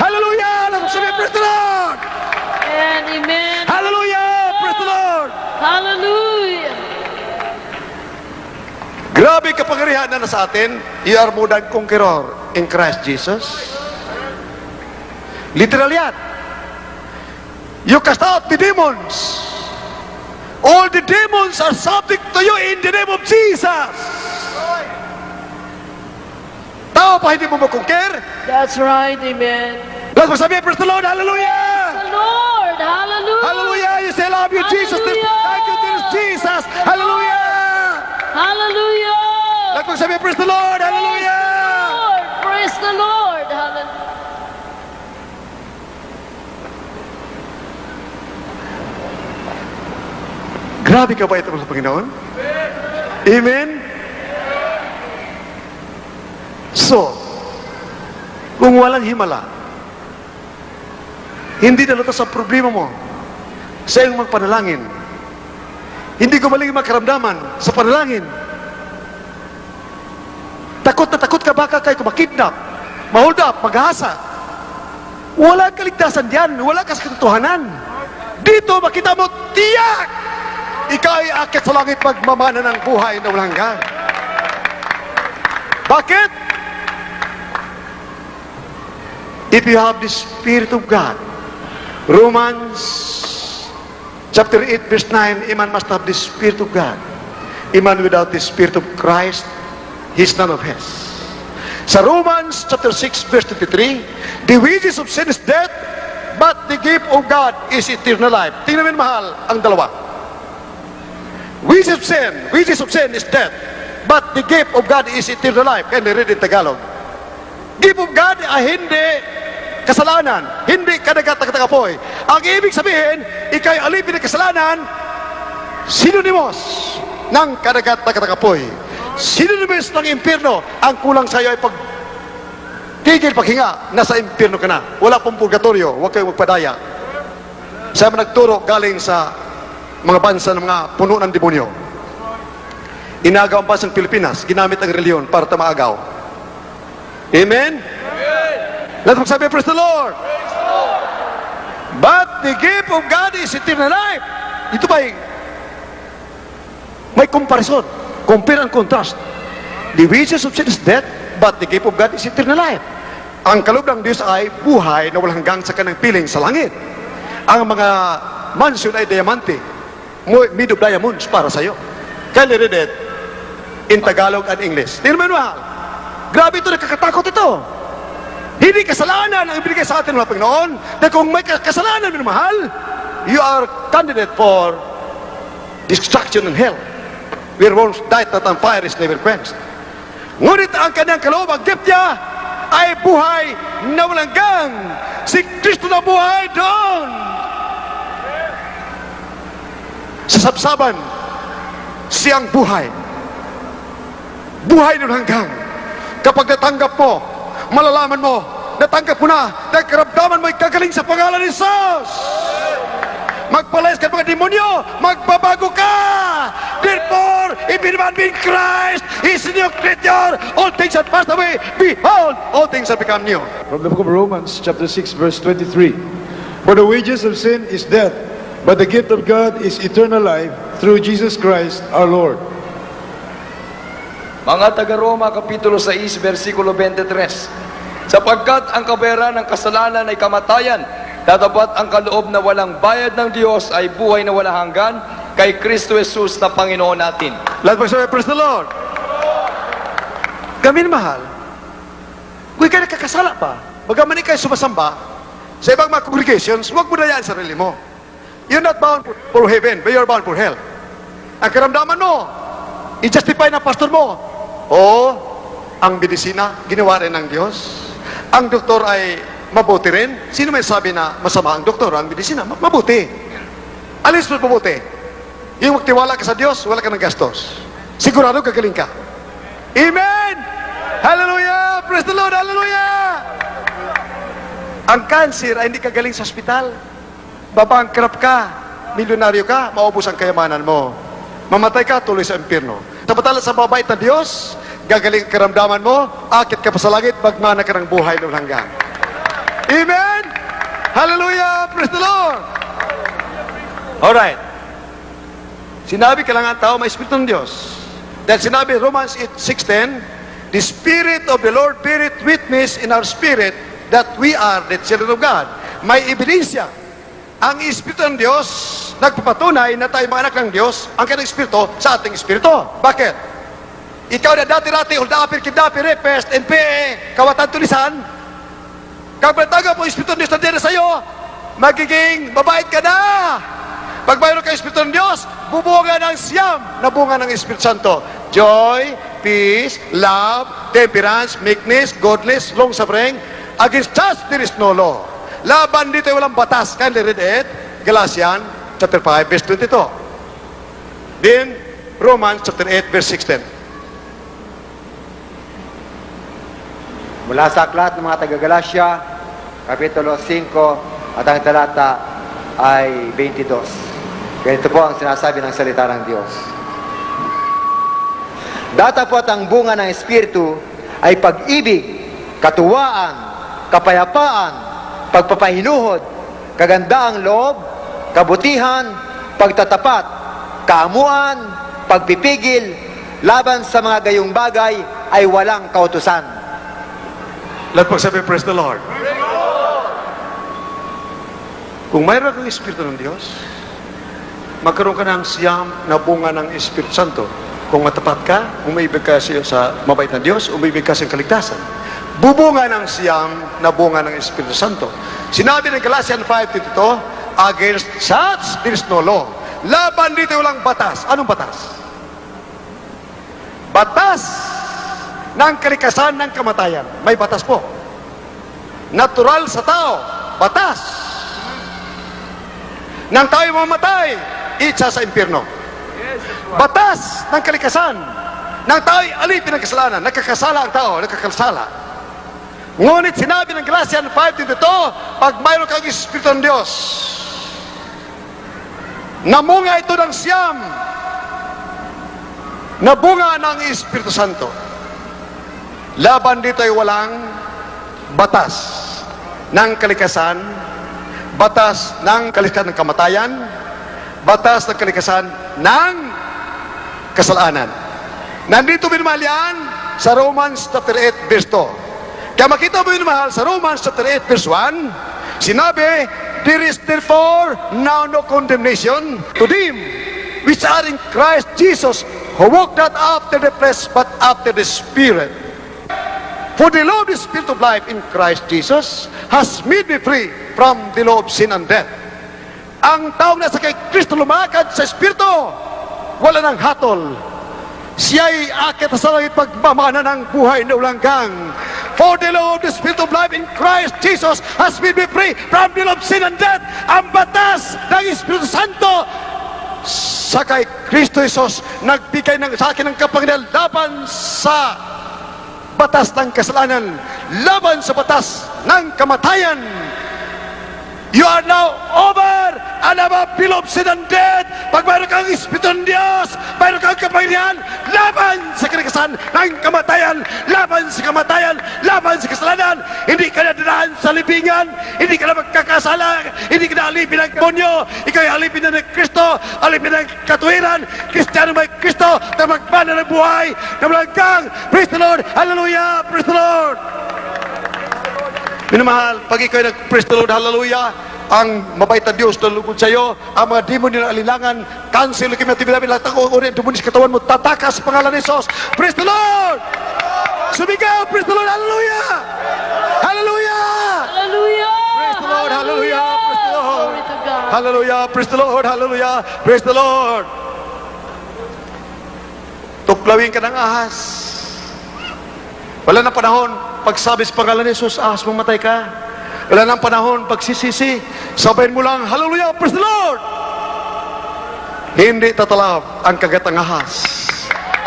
Hallelujah! Let's say praise the Lord! And amen. Hallelujah! Praise the Lord! Hallelujah. Grabe kapangyarihan na nasa atin. You are more than conqueror in Christ Jesus. Literal yan. You cast out the demons. All the demons are subject to you in the name of Jesus. Tao pa hindi mo makonquer? That's right. Amen. Let's magsabi, praise the Lord, hallelujah! The Lord. Hallelujah. Hallelujah! You say, love you, Jesus. Hallelujah. Thank you, dear Jesus. Hallelujah! Hallelujah. Let's magsabi, praise the Lord, hallelujah! Lord. Praise the Lord. Hallelujah. Grabe ka ba ito sa Panginoon? Amen? So, kung walang himala, hindi nalutas ang problema mo sa iyong magpanalangin, hindi gumaling ang makaramdaman sa panalangin, takot na takot ka baka kayo makidnap, ma-hold up, maghasa, wala kaligtasan diyan, wala katotohanan. Dito makita mo, tiyak! Ikaw ay akit sa langit magmamana ng buhay na walang hanggan. Bakit? If you have the Spirit of God, Romans chapter 8 verse 9, a man must have the Spirit of God. A man without the Spirit of Christ, he is none of his. Sa Romans chapter 6 verse 23, the wages of sin is death, but the gift of God is eternal life. Tingnan mo mahal ang dalawa. Wages of sin is death, but the gift of God is eternal life. Can you read in Tagalog? Gift of God ay hindi kasalanan, hindi kadagat-tagapoy. Ang ibig sabihin, ikay alipin ng kasalanan, synonymous ng kadagat-tagapoy. Synonymous ng impyerno. Ang kulang sa iyo ay tigil paghinga, nasa impyerno ka na. Wala pong purgatorio, huwag kayong magpadaya. Siya nagturo galing sa mga bansa ng mga puno ng demonyo. Inagaw ang bansang Pilipinas, ginamit ang reliyon para tamaagaw. Amen? Let's magsabi, praise the Lord! But the gift of God is eternal life. Ito ba may comparison, compare and contrast. The wages of sin is death, but the gift of God is eternal life. Ang kaloob ng Diyos ay buhay na walang hanggang sa kanang piling sa langit. Ang mga mansion ay diamante, made of diamonds para sa iyo. Can you read it in Tagalog and English? Tingnan mo mahal. Grabe ito, nakakatakot ito. Hindi kasalanan ang ibigay sa atin, mga Panginoon. Dahil kung may kasalanan, mga mahal, you are candidate for destruction and hell. Where once died that on fire is never quenched. Ngunit ang kanyang kaloob, ang gift niya, ay buhay na walang hanggan. Si Kristo na buhay doon. Sa sabsaban, siyang buhay. Buhay na walang hanggan. Kapag natanggap mo, malalaman mo, natanggap mo na, nagkaramdaman mo, ikagaling sa pangalan ni Jesus. Magpalayas ka ng mga demonyo, magbabago ka. Therefore, if anyone be in Christ, he is a new creature. All things have passed away. Behold, all things have become new. From the book of Romans, chapter 6, verse 23. For the wages of sin is death, but the gift of God is eternal life through Jesus Christ our Lord. Mga taga-Roma, Kapitulo 6, versikulo 23. Sapagkat ang kabayaran ng kasalanan ay kamatayan, tatapat ang kaloob na walang bayad ng Diyos ay buhay na walang hanggan kay Kristo Jesus na Panginoon natin. Lahat magsabi, praise the Lord. Kami mahal, kung ikaw nakakasala pa, bagaman ikaw sumasamba sa ibang mga congregations, huwag mo na yan sarili mo. You're not bound for heaven, but you're bound for hell. Ang karamdaman mo, i-justify ng pastor mo, ang medisina, ginawa rin ng Diyos. Ang doktor ay mabuti rin. Sino may sabi na masama ang doktor, ang medisina? Mabuti. Alis mo mabuti. Yung magtiwala ka sa Diyos, wala ka ng gastos. Sigurado gagaling ka. Amen! Hallelujah! Praise the Lord! Hallelujah! Ang cancer ay hindi kagaling sa ospital. Babangkrap ka, milyonaryo ka, maubos ang kayamanan mo. Mamatay ka, tuloy sa impyerno. Samantala sa mabait na Diyos, gagaling ang karamdaman mo, akit ka pa sa langit, magmana ka ng buhay ng hanggan. Amen! Hallelujah! Praise the Lord! Alright. Sinabi kailangan tao may Espiritu ng Diyos. Dahil sinabi Romans 8:6-10, the Spirit of the Lord beareth witness in our spirit that we are the children of God. May ebidensya. Ang Espiritu ng Diyos nagpapatunay na tayo mga anak ng Diyos, ang kanyang Espiritu sa ating Espiritu. Bakit? Ikaw na dati-dati, uldapir, kidapir, repest, NPE, kawatan tulisan, kapag tagap mo Espiritu ng Diyos na din sa iyo, magiging mabait ka na. Pag mayroon ka Espiritu ng Diyos, bubunga ng siyam na bunga ng Espiritu Santo. Joy, peace, love, temperance, meekness, godliness, long-suffering. Against such there is no law. Laban dito ay walang batas. Kindly read it. Galatians chapter 5, verse 22. Then, Romans chapter 8, verse 16. Mula sa aklat ng mga taga-Galacia, Kapitulo 5, at ang talata ay 22. Ganito po ang sinasabi ng salita ng Diyos. Datapot ang bunga ng Espiritu ay pag-ibig, katuwaan, kapayapaan, pagpapahinuhod, kagandaang loob, kabutihan, pagtatapat, kaamuan, pagpipigil, laban sa mga gayong bagay ay walang kautusan. Lahat pagsabi, praise the Lord. Kung mayroon kang Espiritu ng Diyos, magkaroon ka ng siyam na bunga ng Espiritu Santo. Kung matapat ka, umibig ka sa mabait na Diyos, umibig ka sa kaligtasan. Bubunga ng siyam na bunga ng Espiritu Santo. Sinabi ng Galatians 5:22, against such there is no law. Laban dito walang batas. Anong batas? Batas ng kalikasan ng kamatayan. May batas po. Natural sa tao, batas. Nang tayo mamatay, itsa sa impyerno. Batas ng kalikasan. Nang tayo alipin ng kasalanan, nakakasala ang tao, nakakasala. Ngunit sinabi ng Galatians 5:22, pag mayroon kang Espiritu ng Diyos, namunga ito ng siyam na bunga ng Espiritu Santo. Laban dito ay walang batas ng kalikasan, batas ng kalikasan ng kamatayan, batas ng kalikasan ng kasalanan. Nandito minamahal yan sa Romans chapter 8 verse 2. Kaya makita mo minamahal sa Romans chapter 8 verse 1, sinabi, there is therefore now no condemnation to them which are in Christ Jesus, who walk not after the flesh but after the Spirit. For the law of the Spirit of life in Christ Jesus has made me free from the law of sin and death. Ang taong nasa kay Kristo lumakad sa Espiritu, wala nang hatol. Siya'y akit sa langit pagmamana ng buhay na ulanggang. For the law of the Spirit of life in Christ Jesus has made me free from the law of sin and death. Ang batas ng Espiritu Santo sa kay Kristo Jesus nagbigay sa akin ng kapangyarihan laban sa batas ng kasalanan, laban sa batas ng kamatayan. You are now over and above below sin and death. Pag mayroon kang Espiritu ng Diyos, mayroon kang kapangyarihan laban sa kalikasan ng kamatayan, laban sa kamatayan, laban sa kasalanan. Hindi ka na dinahan sa libingan, hindi ka na magkakasala, hindi ka na alipin ng demonyo, ikaw ay alipin na ng Kristo, alipin ng katuwiran, Kristiyano may Kristo, na magmana ng buhay, na malanggang. Praise the Lord, hallelujah, praise the Lord. Minamahal, pag ikaw ay nag-praise the Lord, hallelujah, ang mabait na Diyos na lugod sa iyo, ang mga demon na alilangan, cancel, leukemia, TB, lahat ng uri, demon sa katawan mo, tatakas sa pangalan ni Jesus. Praise the Lord! Sumigaw, praise the Lord, hallelujah! Hallelujah! Hallelujah! Praise the Lord, hallelujah! Praise the Lord! Glory to God. Hallelujah! Praise the Lord, hallelujah! Praise the Lord! Tuklawin ka ng ahas. Wala na panahon, pagsabi sa pangalan ni Jesus, ahas, mamatay ka. Wala nang panahon, pagsisisi, sabayin mo lang, hallelujah, praise the Lord! Hindi tatalab ang kagatang ahas.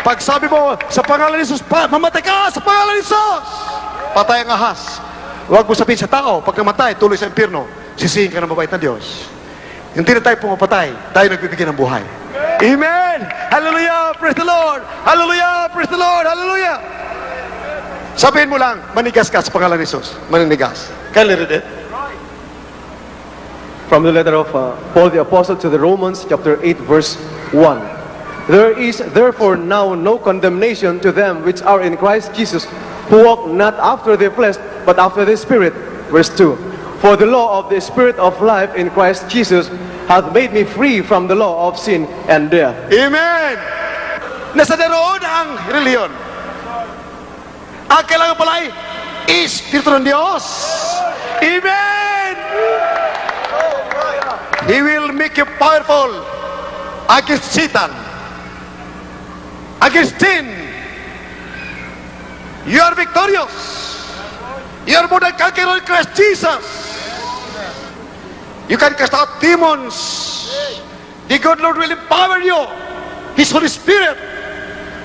Pagsabi mo sa pangalan ni Jesus, mamatay ka sa pangalan ni Jesus! Patay ang ahas. Huwag mo sabihin sa tao, pag namatay, tuloy sa impyerno, sisihin ka ng mabait na Diyos. Hindi na tayo pumapatay, tayo nagbibigay ng buhay. Amen! Hallelujah! Praise the Lord! Hallelujah! Praise the Lord! Hallelujah! Sabihin mo lang, manigas ka sa pangalan ni Jesus. Maninigas. Can you read it? From the letter of Paul the Apostle to the Romans, chapter 8, verse 1. There is therefore now no condemnation to them which are in Christ Jesus, who walk not after the flesh, but after the Spirit. Verse 2. For the law of the Spirit of life in Christ Jesus hath made me free from the law of sin and death. Amen! Nasa daroon ang reliyon. Ang kailangan pala ay Espiritu ng Diyos. Amen! He will make you powerful against Satan, against sin. You are victorious. You are more than conqueror in Christ Jesus. You can cast out demons. The good Lord will empower you. His Holy Spirit.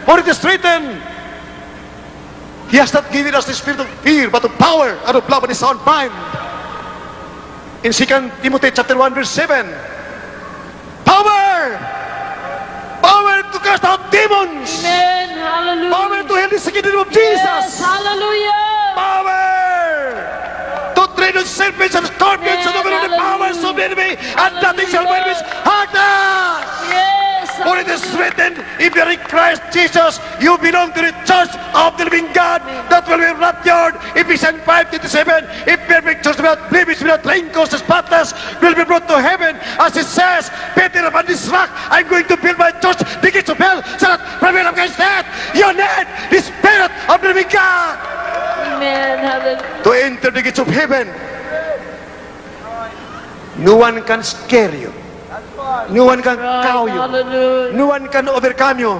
For it is written, He has not given us the spirit of fear, but of power, and of love, and a sound mind. In 2 Timothy chapter 1, verse 7, power! Power to cast out demons! Amen. Hallelujah. Power to heal the sick in the name of Jesus! Yes. Hallelujah. Power! To tread on serpents and scorpions and over the powers of the enemy, and nothing shall by which hurt us! Yes. For it is written, if you are in Christ Jesus, you belong to the church of the living God that will be raptured. Ephesians 5:27, if perfect church without blemish, without wrinkles, spotless, will be brought to heaven. As it says, Peter, upon this rock, I'm going to build my church. The gates of hell shall not prevail against that. You need the Spirit of the living God Amen. Hallelujah. to enter the gates of heaven. No one can scare you. No one can cow you. Hallelujah. No one can overcome you.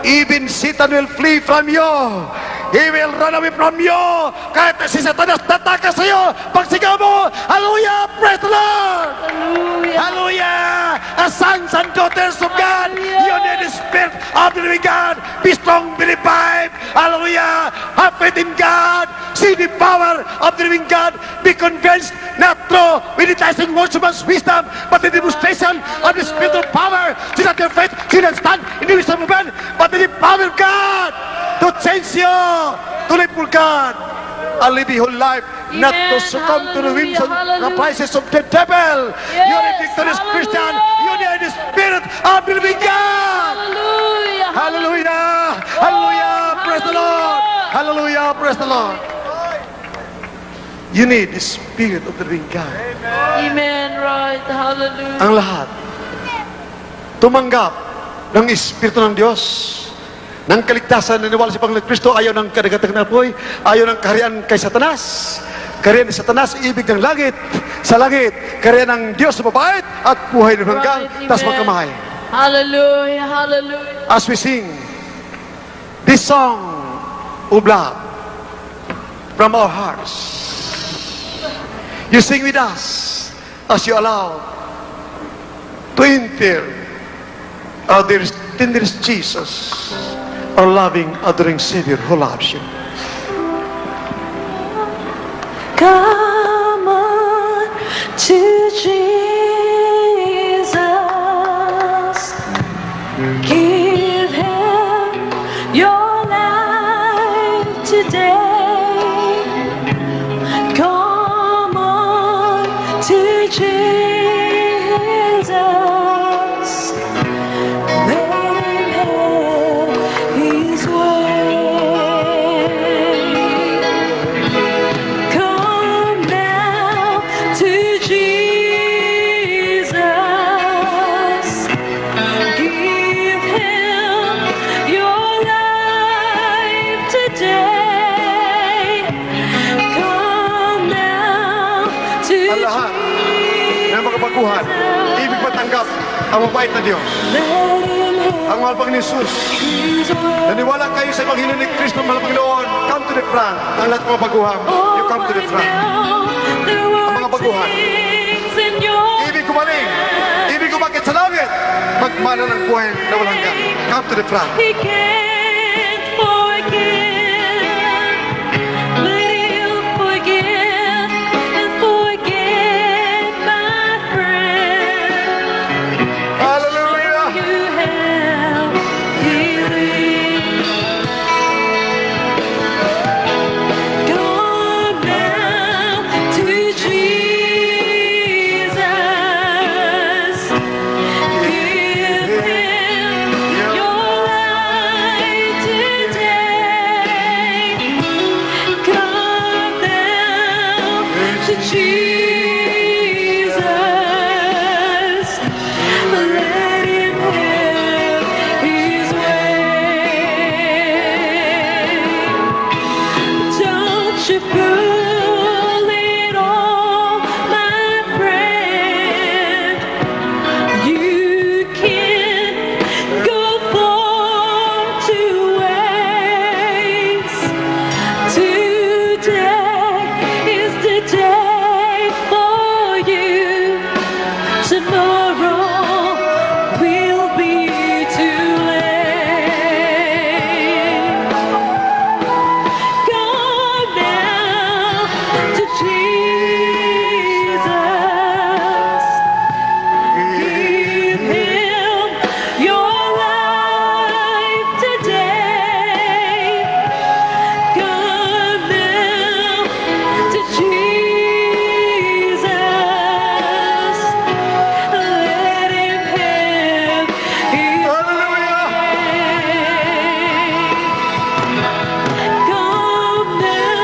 Even Satan will flee from you. He will run away from you. Kahit na si Satanas tatakas sa iyo, pagsigaw mo, hallelujah, praise the Lord. Hallelujah. Hallelujah. As sons and daughters of God, you need the Spirit of the living God. Be strong, be revived. Hallelujah. Have faith in God. See the power of the living God. Be convinced, not through meditation words of man's wisdom, but the demonstration of the Spirit of power. See that your faith should not stand in the wisdom of man, but in the power of God to change you, to live for God, and live the whole life, not to succumb to the whims and caprices of the devil. You are a victorious Christian. You need the Spirit of the living God. Hallelujah. Hallelujah! Hallelujah! Praise the Lord! Hallelujah! Praise the Lord! You need the Spirit of the living God. Amen. Right. Hallelujah. Ang lahat, tumanggap ng Espiritu ng Diyos, ng kaligtasan, naniwala sa Panginoon Kristo, ayaw ng kadagatang na apoy, ayaw ng kaharian kay Satanas. Kaharian ni Satanas, ibig ng langit, sa langit, kaharian ng Diyos na mabait at buhay ng hanggang, Right, tas amen. magkamahal. Hallelujah. Hallelujah. As we sing this song of love from our hearts. You sing with us as you allow to enter our dearest Jesus, our loving, adoring Savior who loves you. Come on to Jesus. Give him your life today. Come on to Jesus. Let him have his way. Come now to Jesus. Give him your life today. Come now to Ang lahat ng mga baguhan, ibig matanggap ang mabait na Diyos. Let him have Ang mahal pang Jesus. his way. Naniwala kayo sa Ebanghelyo ni Kristo, mahal na Panginoon. Come to the front. Ang lahat ng mga baguhan, you come to the front. Ang mga baguhan. Ibig gumaling, ibig umakit sa langit, magmana ng buhay na walang hanggan. Come to the front. He can't forget, but he'll forgive and forget, my friend. Hallelujah! You have healing. Come now to Jesus. Give him your life today. Come now to Jesus. Let him have his way. Don't you fool it all, my friend. You can go from two ways. Today is the day for you. Tomorrow will be too late. Come now to Jesus. Give him your life today. Come now to Jesus. Let him have his Hallelujah! way. Come now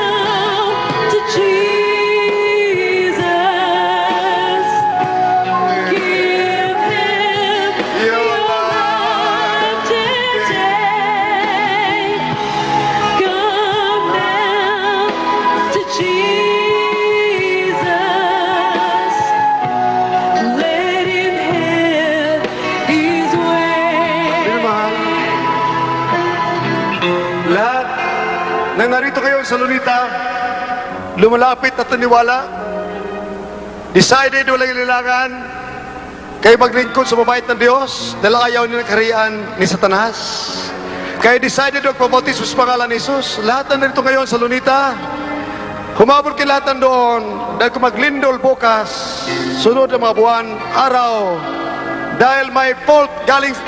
to Jesus. Give him your life today. Come now to Jesus. Let him have his way. Minamahal, lahat na narito kayo sa Lunita, lumalapit at naniwala, decided walang ililangan, kayo maglingkod sa mabait ng Diyos, dahil ayaw niyo ng kaharian ni Satanas. Kayo decided magpabautismo sa pangalan ni Jesus. Lahat na narito ngayon sa Lunita, humabol kayo lahat nandoon, dahil kung maglindol bukas, sunod ang mga buwan, araw, dahil may fault galing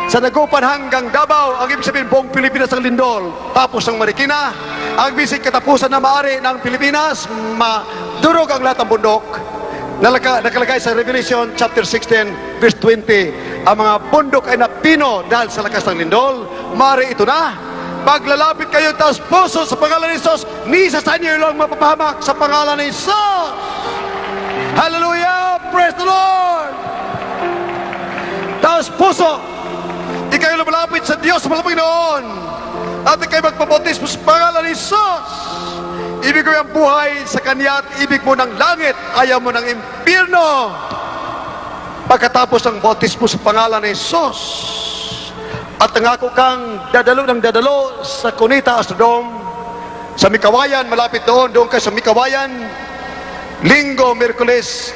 sa Dagupan hanggang Davao, ang ibig sabihin buong Pilipinas ang lindol, tapos ang Marikina, ang bisig katapusan na maaari ng Pilipinas, madurog ang lahat ng bundok. Nakalagay sa Revelation chapter 16 verse 20, ang mga bundok ay napino dahil sa lakas ng lindol. Maaari ito na, paglalapit kayo taos puso sa pangalan ni Jesus, ni sa inyo lang mapapahamak sa pangalan ni Jesus. Hallelujah! Praise the Lord! Taos puso, ikaw lumalapit sa Diyos sa Panginoon at ikaw magpabautismo sa pangalan ni Jesus. Ibig ko yung buhay sa Kanya at ibig mo ng langit, ayaw mo ng impyerno. Pagkatapos ng bautismo sa pangalan ni Jesus at nangako kang dadalo ng dadalo sa Cunita Astrodome, Sa Mikawayan, malapit doon kayo sa Mikawayan, Linggo, Miyerkules,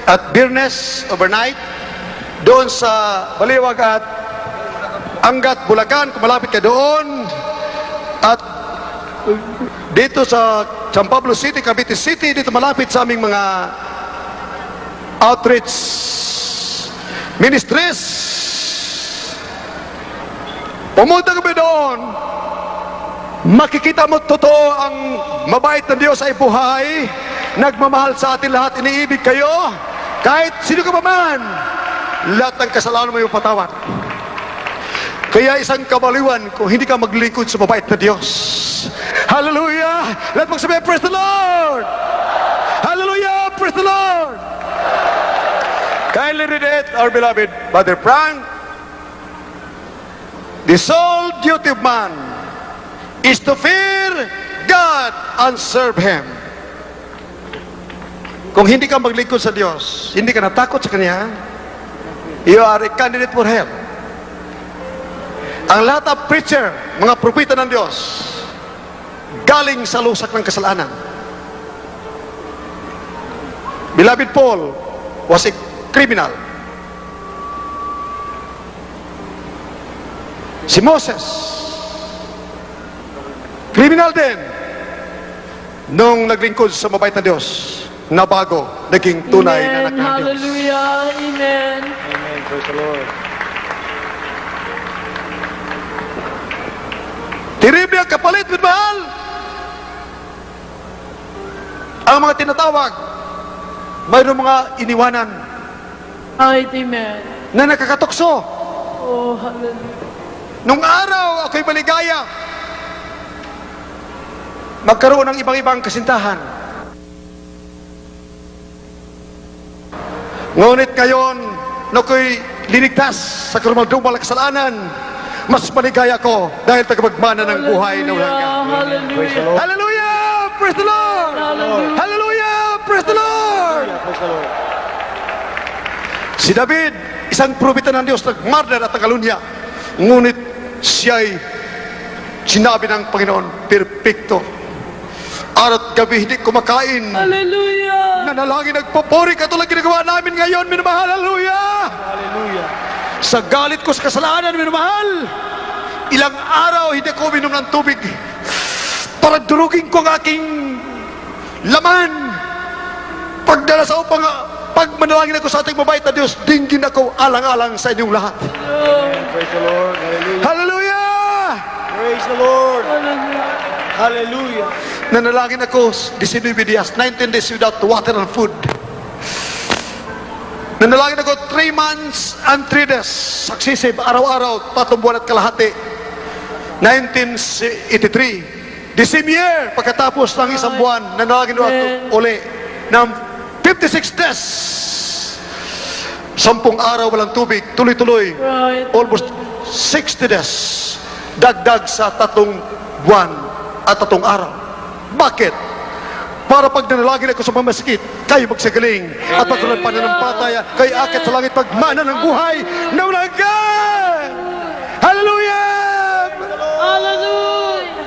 at Biyernes, overnight. Doon sa Baliwag at Angat, Bulacan, kung malapit ka doon. At dito sa San Pablo City, Cavite City, dito malapit sa aming mga outreach ministries. Pumunta kami doon. Makikita mo totoo ang mabait na Diyos ay buhay. Nagmamahal sa atin lahat, iniibig kayo. Kahit sino ka pa man, lahat ng kasalanan mo yung patawad. Kaya isang kabaliwan kung hindi ka maglingkod sa mabait na Diyos. Hallelujah! Lahat magsabi, praise the Lord! Hallelujah! Praise the Lord! Kindly read it, our beloved Brother Frank. The sole duty of man is to fear God and serve Him. Kung hindi ka maglingkod sa Diyos, hindi ka natakot sa Kanya, you are a candidate for hell. Ang lahat ng preacher, mga propeta ng Diyos, galing sa lusak ng kasalanan. Beloved Paul was a criminal. Si Moses, criminal din. Nung naglingkod sa mabait na Diyos, nabago, naging tunay na anak ng Diyos. Hallelujah. Amen. Amen. Praise the Lord. Terrible ang kapalit, minmahal. Ang mga tinatawag, mayroong mga iniwanan Right, amen. na nakakatukso. Oh, hallelujah. Nung araw, ako'y maligaya. Magkaroon ng ibang-ibang kasintahan. Ngunit ngayon, na ako'y linigtas sa karumaldumal na kasalanan, mas maligaya ko dahil tagapagmana ng buhay na walang hanggan. Hallelujah. Hallelujah! Praise the Lord! Hallelujah. Hallelujah! Praise the Lord! Praise the Lord. Si David, isang propeta ng Diyos, nag-murder at nagalunya. Ngunit siya'y sinabi ng Panginoon, perfecto. Ara't gabi hindi kumakain. Hallelujah. Nanalangin, nagpupuri, katulad ginagawa namin ngayon, minamahal. Hallelujah! Hallelujah. Sa galit ko sa kasalanan, minamahal, ilang araw hindi ako uminom ng tubig para durugin ko ang aking laman. Pagdala sa upang pag manalangin ako sa ating mabait na Diyos, dinggin ako alang-alang sa inyong lahat. Praise the Lord. Hallelujah. Hallelujah! Praise the Lord. Hallelujah. Hallelujah. Nanalangin ako 19 days, 19 days without water and food. Nanalangin ako 3 months and 3 days. Successive, araw-araw, 3 buwan at kalahati. 1983. The same year, pagkatapos ng isang buwan, nanalangin ako uli ng 56 days. 10 araw walang tubig, tuloy-tuloy. Right. Almost 60 days. Dagdag sa 3 buwan at 3 araw. Bakit? Para pag nanalangin ako sa pamasikit, kayo magsagaling at pagkaroon pananampalataya, kayo akit sa langit pagmana ng buhay na walang hanggan. Hallelujah! Hallelujah.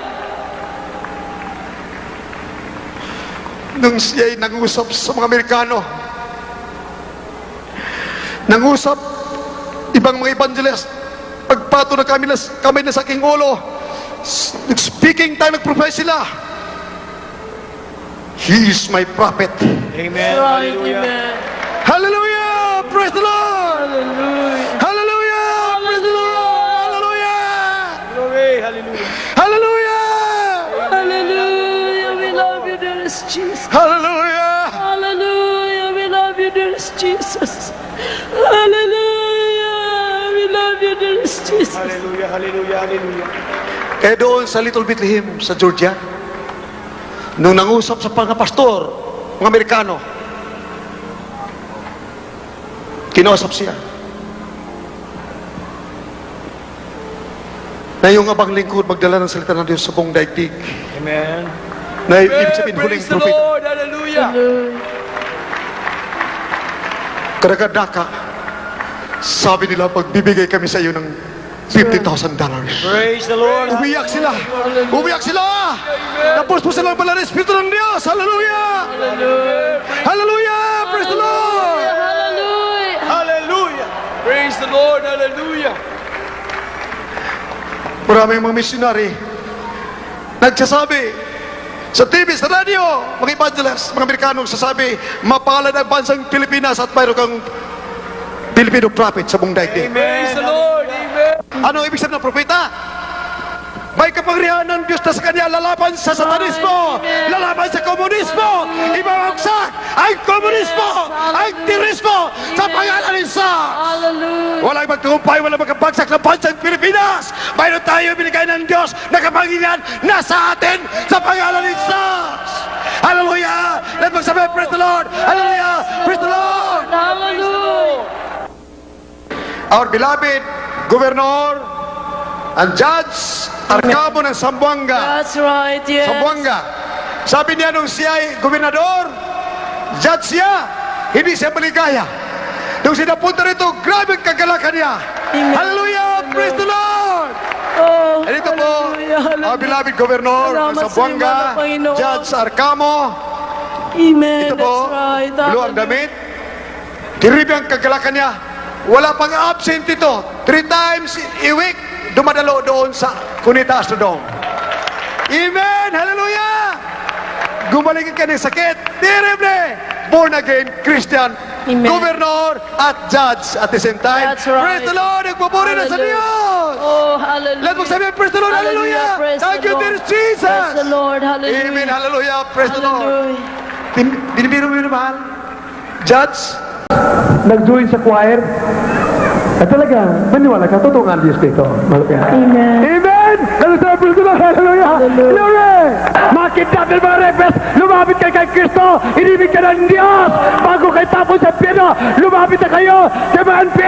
Nung siya'y nangusap sa mga Amerikano, nangusap ibang mga evangelist, pagpato na kami na sa aking ulo, speaking tayo, nagprofess sila. He is my prophet. Amen. Right, Hallelujah. amen. Hallelujah! Praise the Lord! Hallelujah. Hallelujah! Praise the Lord! Hallelujah! Glory. Hallelujah. Hallelujah! Hallelujah. We love you, dearest Jesus. Hallelujah! Hallelujah. We love you, dearest Jesus. Hallelujah. We love you, dearest Jesus. Hallelujah. Hallelujah. Hallelujah. Eh doon sa Little Bethlehem, sa Georgia, nung nangusap sa mga pastor, mga Amerikano, kinausap siya na yung abang lingkod magdala ng salita ng Diyos sa buong daigdig. Amen. Na ibig sabihin huling Praise the propeta. Lord. Hallelujah. Karagadaka, sabi nila, pagbibigay kami sa iyo ng $50,000. Praise the Lord. Umiyak sila. Umiyak sila. Tapos po silang bala ng Espiritu ng Diyos. Hallelujah. Hallelujah. Praise the Lord. Hallelujah. Hallelujah. Praise the Lord. Hallelujah. Maraming mga missionary nagsasabi sa TV, sa radio, mga evangelists, mga Amerikano sasabi, mapalad ang bansang Pilipinas at mayroon kang Filipino prophet sa buong daigdig. Praise the Lord. Amen. Ano ang ibig sabihin ng propeta? May kapangyarihan ng Diyos na sa kanya lalaban sa satanismo, lalaban sa komunismo, ibabagsak ang komunismo, ang tirismo sa pangalan ni Jesus. Hallelujah. Walang magtagumpay, walang magkabagsak ng bansang Pilipinas. Mayroon tayo binigay ng Diyos na kapangyarihan na sa atin sa pangalan ni Jesus. Hallelujah! Let magsabi, praise the Lord! Hallelujah! Praise the Lord! Hallelujah. Our beloved Governor and Judge Arcamo ng Zamboanga. That's right, yes. Zamboanga. Sabi niya nung siya ay gobernador, judge siya, hindi siya maligaya. Nung sinapunta rito, grabe ang kagalakan niya. Amen. Hallelujah! Praise the Lord! Oh, And ito po, hallelujah, our beloved Governor ng Salamat sa Zamboanga, iyo, Panginoon. Judge Arcamo. Amen. Ito po, That's right. blue ang damit. Tiribi ang kagalakan niya. Wala pang absent ito. 3 times a week, dumadalo doon sa Cunita Astrodome. Amen! Hallelujah! Gumaling ka ng sakit. Terrible! Born again Christian. Amen. Governor at judge at the same time. That's right. Praise the Lord! Nagpupuri na sa Hallelujah. Diyos! Oh, hallelujah. Let mo sabihin, praise the Lord! Hallelujah! Praise Thank the you, Lord. dear Jesus! Praise the Lord. Hallelujah. Amen! Hallelujah! Praise the Lord! Hallelujah. Binibiro mo yun naman? Judge? nag-join sa choir. At talaga, maniwala ka, totoo nga ang Diyos dito. Amen. Amen! Praise the Lord! Hallelujah! Glory! Mga kidnapper, mga repes, lumapit kayo kay Kristo, inibig ka ng Diyos! Bago kayo tapos sa piano, lumapit na kayo sa MNP!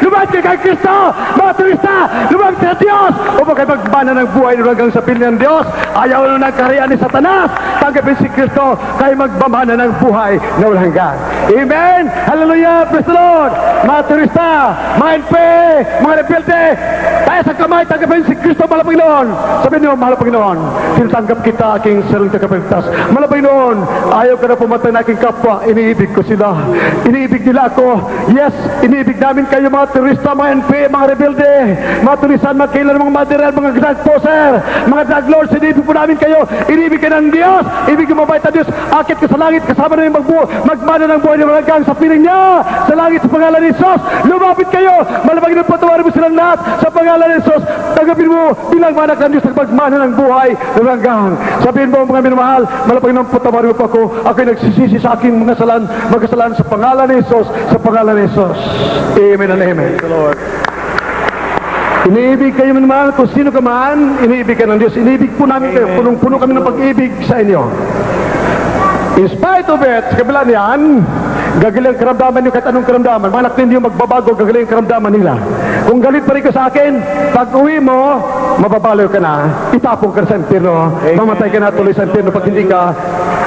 Lumapit kayo kay Kristo! Mga turista, lumapit sa Diyos! Upang kayo magbana ng buhay hanggang sa piling ng Diyos, ayaw na ng kaharian ni Satanas! Tanggapin si Kristo, kayo magbamana ng buhay na walang hanggan. Amen! Hallelujah! Praise the Lord! Mga turista, mga NP, mga rebelde, tayo sa kamay, tanggapin si Kristo, mahal na Panginoon. Sabihin niyo, mahal na Panginoon, tinatanggap kita aking sarili tagapagtas. Mahal na Panginoon, ayaw ka na pumatay na aking kapwa, iniibig ko sila. Iniibig nila ako. Yes, iniibig namin kayo mga turista, mga NP, mga rebelde, mga turisan, mga kailan, mga material, mga drug poser, mga drug lords, iniibig po namin kayo. Iniibig ka ng Diyos, ibig yung mabait na Diyos, akit ka sa langit, kasama na yung magmana ng buhay ng hanggang sa piling niya, sa langit, sa pangalan ni Jesus. Lumapit kayo, malabagin ng patawarin mo silang lahat, sa pangalan ni Jesus. Tanggapin mo bilang manak ng Diyos, magmana ng buhay ng hanggang. Sabihin mo, mga minamahal, malabagin ng patawarin mo pa ako, ako'y nagsisisi sa aking mga kasalanan sa pangalan ni Jesus, sa pangalan ni Jesus. Amen and amen. Lord. Iniibig kayo man, kung sino ka man, iniibig ka ng Diyos. Iniibig po namin kayo, punong-puno kami ng pag-ibig sa inyo. In spite of it, sa kabila niyan, gagaling ang karamdaman niyo kahit anong karamdaman. Mga anak ninyo magbabago, gagaling ang karamdaman nila. Kung galit pa rin ka sa akin, pag uwi mo, mababalaw ka na, itapong ka sa impyerno, mamatay ka na tuloy sa impyerno pag hindi ka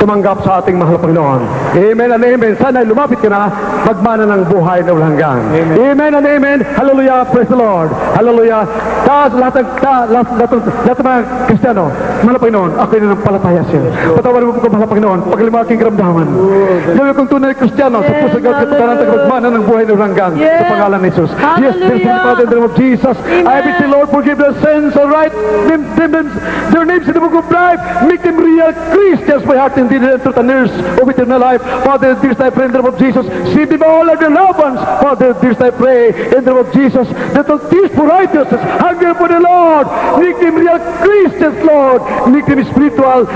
tumanggap sa ating mahal na Panginoon. Amen and amen. Sana lumapit ka na, magmana ng buhay na walang hanggan. Amen and amen. Hallelujah. Praise the Lord. Hallelujah. Lahat ng mga Kristiyano, mahal na Panginoon, ako'y nanampalataya siya. Patawarin mo po ko, mahal na Panginoon, pagkalima aking karamdaman. Gawin kong tunay na Kristiyano, sa puso gawin katukaran at magmana ng buhay na walang hanggan sa pangalan ni Jesus. Yes, there's the Father in the name of Jesus. I beseech the Lord, forgive their sins, all right? Their names in the book of life, make them real Christians by heart and deed and truth and ears of eternal life. Father, dearest I pray in the name of Jesus. Save them all of their loved ones. Father, dearest I pray in the name of Jesus. That will teach for righteousness, hunger for the Lord. Make them real Christians, Lord. Make them spiritual.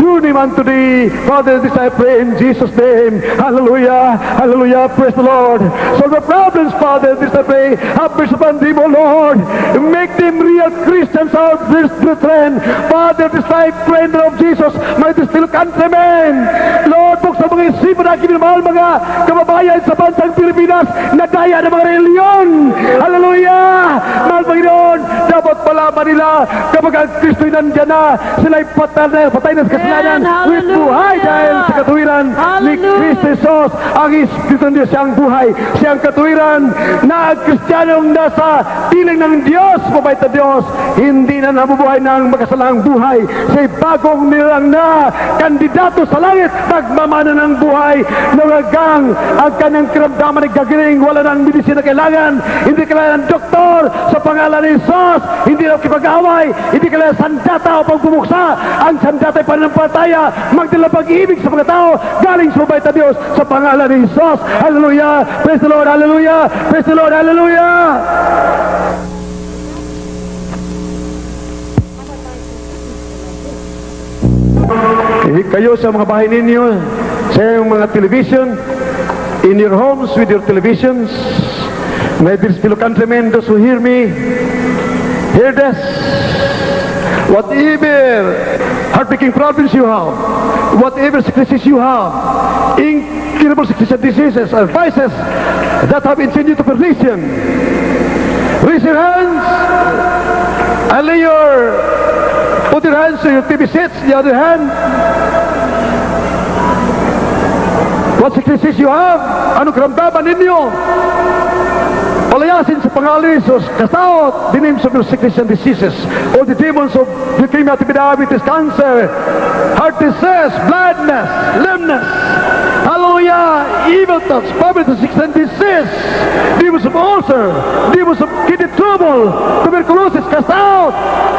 Do them unto thee. Father, this I pray in Jesus' name. Hallelujah. Hallelujah. Praise the Lord. Solve the problems, Father. This I pray. Have mercy upon them, O Lord. Make them real Christians, our brethren. Father, this I pray in the name of Jesus. My still countrymen. Lord, buksan mga isipan na kinamahal mga kababayan sa bansang Pilipinas na daya ng mga reliyon. Hallelujah! Mahal Panginoon, dapat malaman nila kapag ang Kristo'y nandyan na, sila'y patay na sa kasalanan with buhay dahil sa katuwiran ni Kristo Jesus, ang Espiritu ng Diyos, siyang buhay, siyang katuwiran, na ang Kristiyanong nasa piling ng Diyos, mabait na Diyos, hindi na nabubuhay ng makasalang buhay. Siya'y bagong nilang na kandidato sa langit, magmamana ng buhay, nangagang ang kanyang kiramdaman ay gagaling, wala nang medisina kailangan, hindi kailangan ng doktor, sa pangalan ni Jesus, hindi na kipag-away, hindi kailangan sandata o pagbubuksa, ang sandata ay pananampalataya, magdala pag-ibig sa mga tao, galing sa mabait na Diyos, sa pangalan ni Jesus. Hallelujah! Praise the Lord! Hallelujah! Praise the Lord! Hallelujah! Kayo sa mga bahay ninyo, sa iyong mga television, in your homes with your televisions, my dear fellow countrymen, those who hear me, hear this. Whatever heartbreaking problems you have, whatever sicknesses you have, incurable sicknesses and diseases and vices that have enchained you to perdition, raise your hands and put your hands to your TV sets, the other hand. What sicknesses you have, anong karamdaman ninyo? Palayasin sa pangalan ni Jesus, cast out the names of your sickness and diseases, all the demons of leukemia, diabetes, cancer, heart disease, blindness, lameness, hallelujah, evil thoughts, poverty, sickness and disease, demons of ulcer, demons of kidney trouble, tuberculosis, cast out,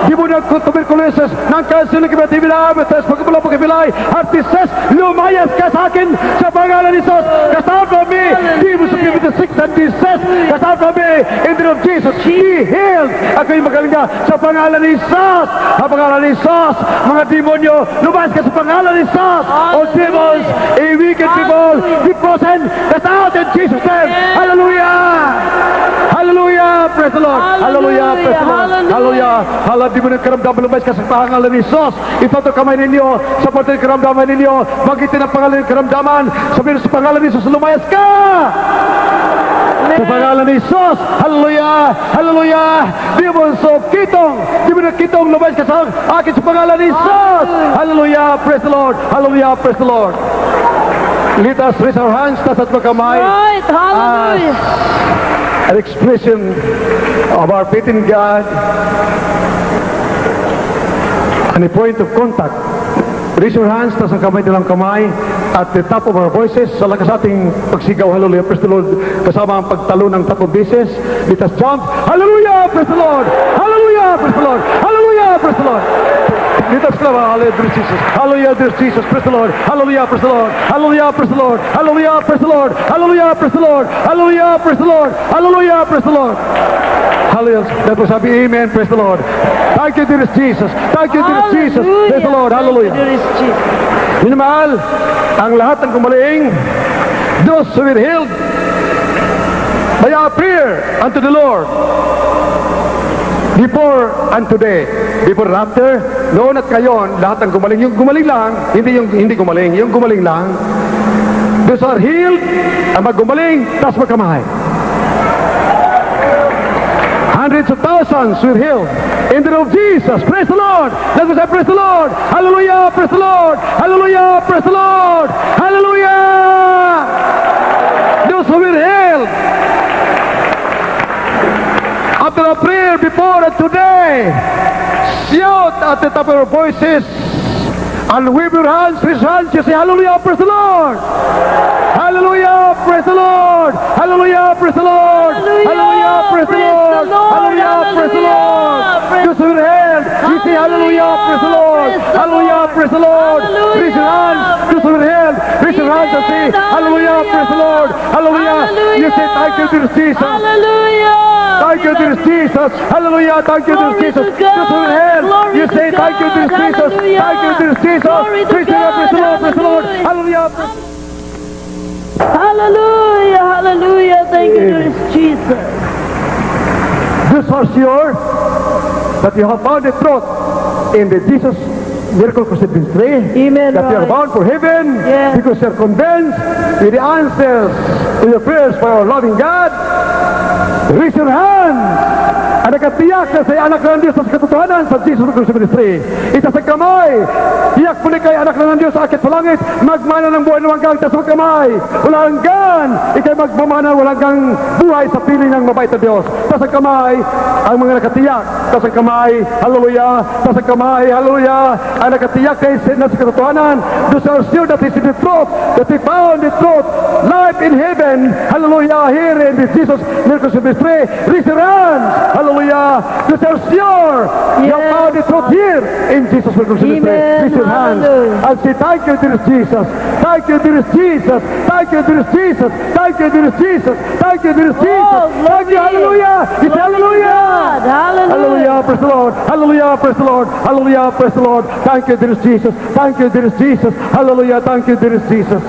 demon of tuberculosis, ng cancer, leukemia, diabetes, pagkabula, pagkabilay, heart disease, lumayas ka sa akin sa pangalan ni Jesus, cast out from me, demons of kidney, sickness and disease, cast out from me, in the name of Jesus, be healed. Ako'y magaling na sa pangalan ni Jesus. Sa pangalan ni Jesus, mga demonyo, lumayas ka sa pangalan ni Jesus. All demons, a wicked people, be frozen, cast out in Jesus' name. Hallelujah! Hallelujah! Praise the Lord! Hallelujah! Praise the Lord! Hallelujah! Halad di mo ng karamdaman, lumayas ka sa pangalan ni Jesus. Itoto kamay ninyo, sa pati ng karamdaman ninyo, magitin ang pangalan ng karamdaman, sabihin sa pangalan ni Jesus, lumayas ka! Sa pangalan ni Jesus, hallelujah, hallelujah, demons of kitong, demon of kitong, lumayas ka sa akin sa pangalan ni Jesus, hallelujah, praise the Lord, hallelujah, praise the Lord. Let us raise our hands, taas at magkamay, Right, hallelujah. an expression of our faith in God, and a point of contact. Raise your hands, taas ang kamay nilang kamay, at the top of our voices, sa lakas ating pagsigaw, hallelujah, praise the Lord, kasama ang pagtalo ng 3 beses. Let us jump, hallelujah, praise the Lord, hallelujah, praise the Lord, hallelujah, praise the Lord. Let us clap, hallelujah, dear Jesus, hallelujah, dear Jesus, praise the Lord, hallelujah, praise the Lord, hallelujah, praise the Lord, hallelujah, praise the Lord, hallelujah, praise the Lord, hallelujah, praise the Lord, hallelujah, praise the Lord. Hallelujah, that was happy, amen, praise the Lord. Thank you, dear Jesus, thank you, dear Jesus, praise the Lord, hallelujah. Minamahal, ang lahat ng gumaling, those who were healed, may appear unto the Lord before and today, before and after, noon at ngayon, lahat ng gumaling, yung gumaling lang, hindi gumaling, yung gumaling lang, those are healed, ang maggumaling, tas magkamay. Hundreds of thousands were healed in the name of Jesus. Praise the Lord. Let us say praise the Lord. Hallelujah. Praise the Lord. Hallelujah. Praise the Lord. Hallelujah. Those who were healed after a prayer before and today, shout at the top of your voices and wave your hands, raise hands. You say hallelujah. Praise the Lord. Hallelujah. Praise the Lord. Hallelujah. Praise the Lord. Hallelujah. Praise the Lord. Hallelujah. Praise the Lord. Those who are held, we say hallelujah. Praise the Lord. Hallelujah. Praise the Lord. Raise your hands. Those who are held, raise your hands and say hallelujah. Praise the Lord. Hallelujah. You say thank you, dear Jesus. Hallelujah. Thank you, dear Jesus. Hallelujah. Thank you, dear Jesus. Those who are held, you say thank you, dear Jesus. Thank you, dear Jesus. Praise the Lord. Praise the Lord. Praise the Lord. Hallelujah. Hallelujah, hallelujah. Thank you, dear Jesus. This are sure that you have found the truth in the Jesus miracle crusade ministry. Amen, That you are right. bound for heaven Yes. because you are convinced with the answers to your prayers for our loving God. Raise your hand and I can nagatiyak na sa anak ng Diyos sa katotohanan sa Jesus Christ Ministry. Ita sa kamay, tiyak po ni kay anak ng Diyos sa akit sa langit, magmana ng buhay ng hanggang sa kamay. Walang hanggan, ikay magmamana walang hanggang buhay sa piling ng mabait na Diyos. Sa kamay, ang mga nakatiyak. Sa kamay, hallelujah. Sa kamay, hallelujah. Ang nakatiyak kay sa katotohanan. Those are sure that is the truth, that they found the truth, life in heaven, hallelujah, here in the Jesus Miracles Ministry, resurrect, hallelujah, those are sure, you have found the truth here in Jesus Miracles Ministry. Amen. Raise your hands Hallelujah. and say, thank you, dear Jesus, thank you, dear Jesus, thank you, dear Jesus, thank you, dear Jesus, thank you, dear Jesus, thank you, hallelujah, it's hallelujah. God. Hallelujah. Hallelujah, praise the Lord. Hallelujah, praise the Lord. Hallelujah, praise the Lord. Thank you, dear Jesus. Thank you, dear Jesus. Hallelujah, thank you, dear Jesus.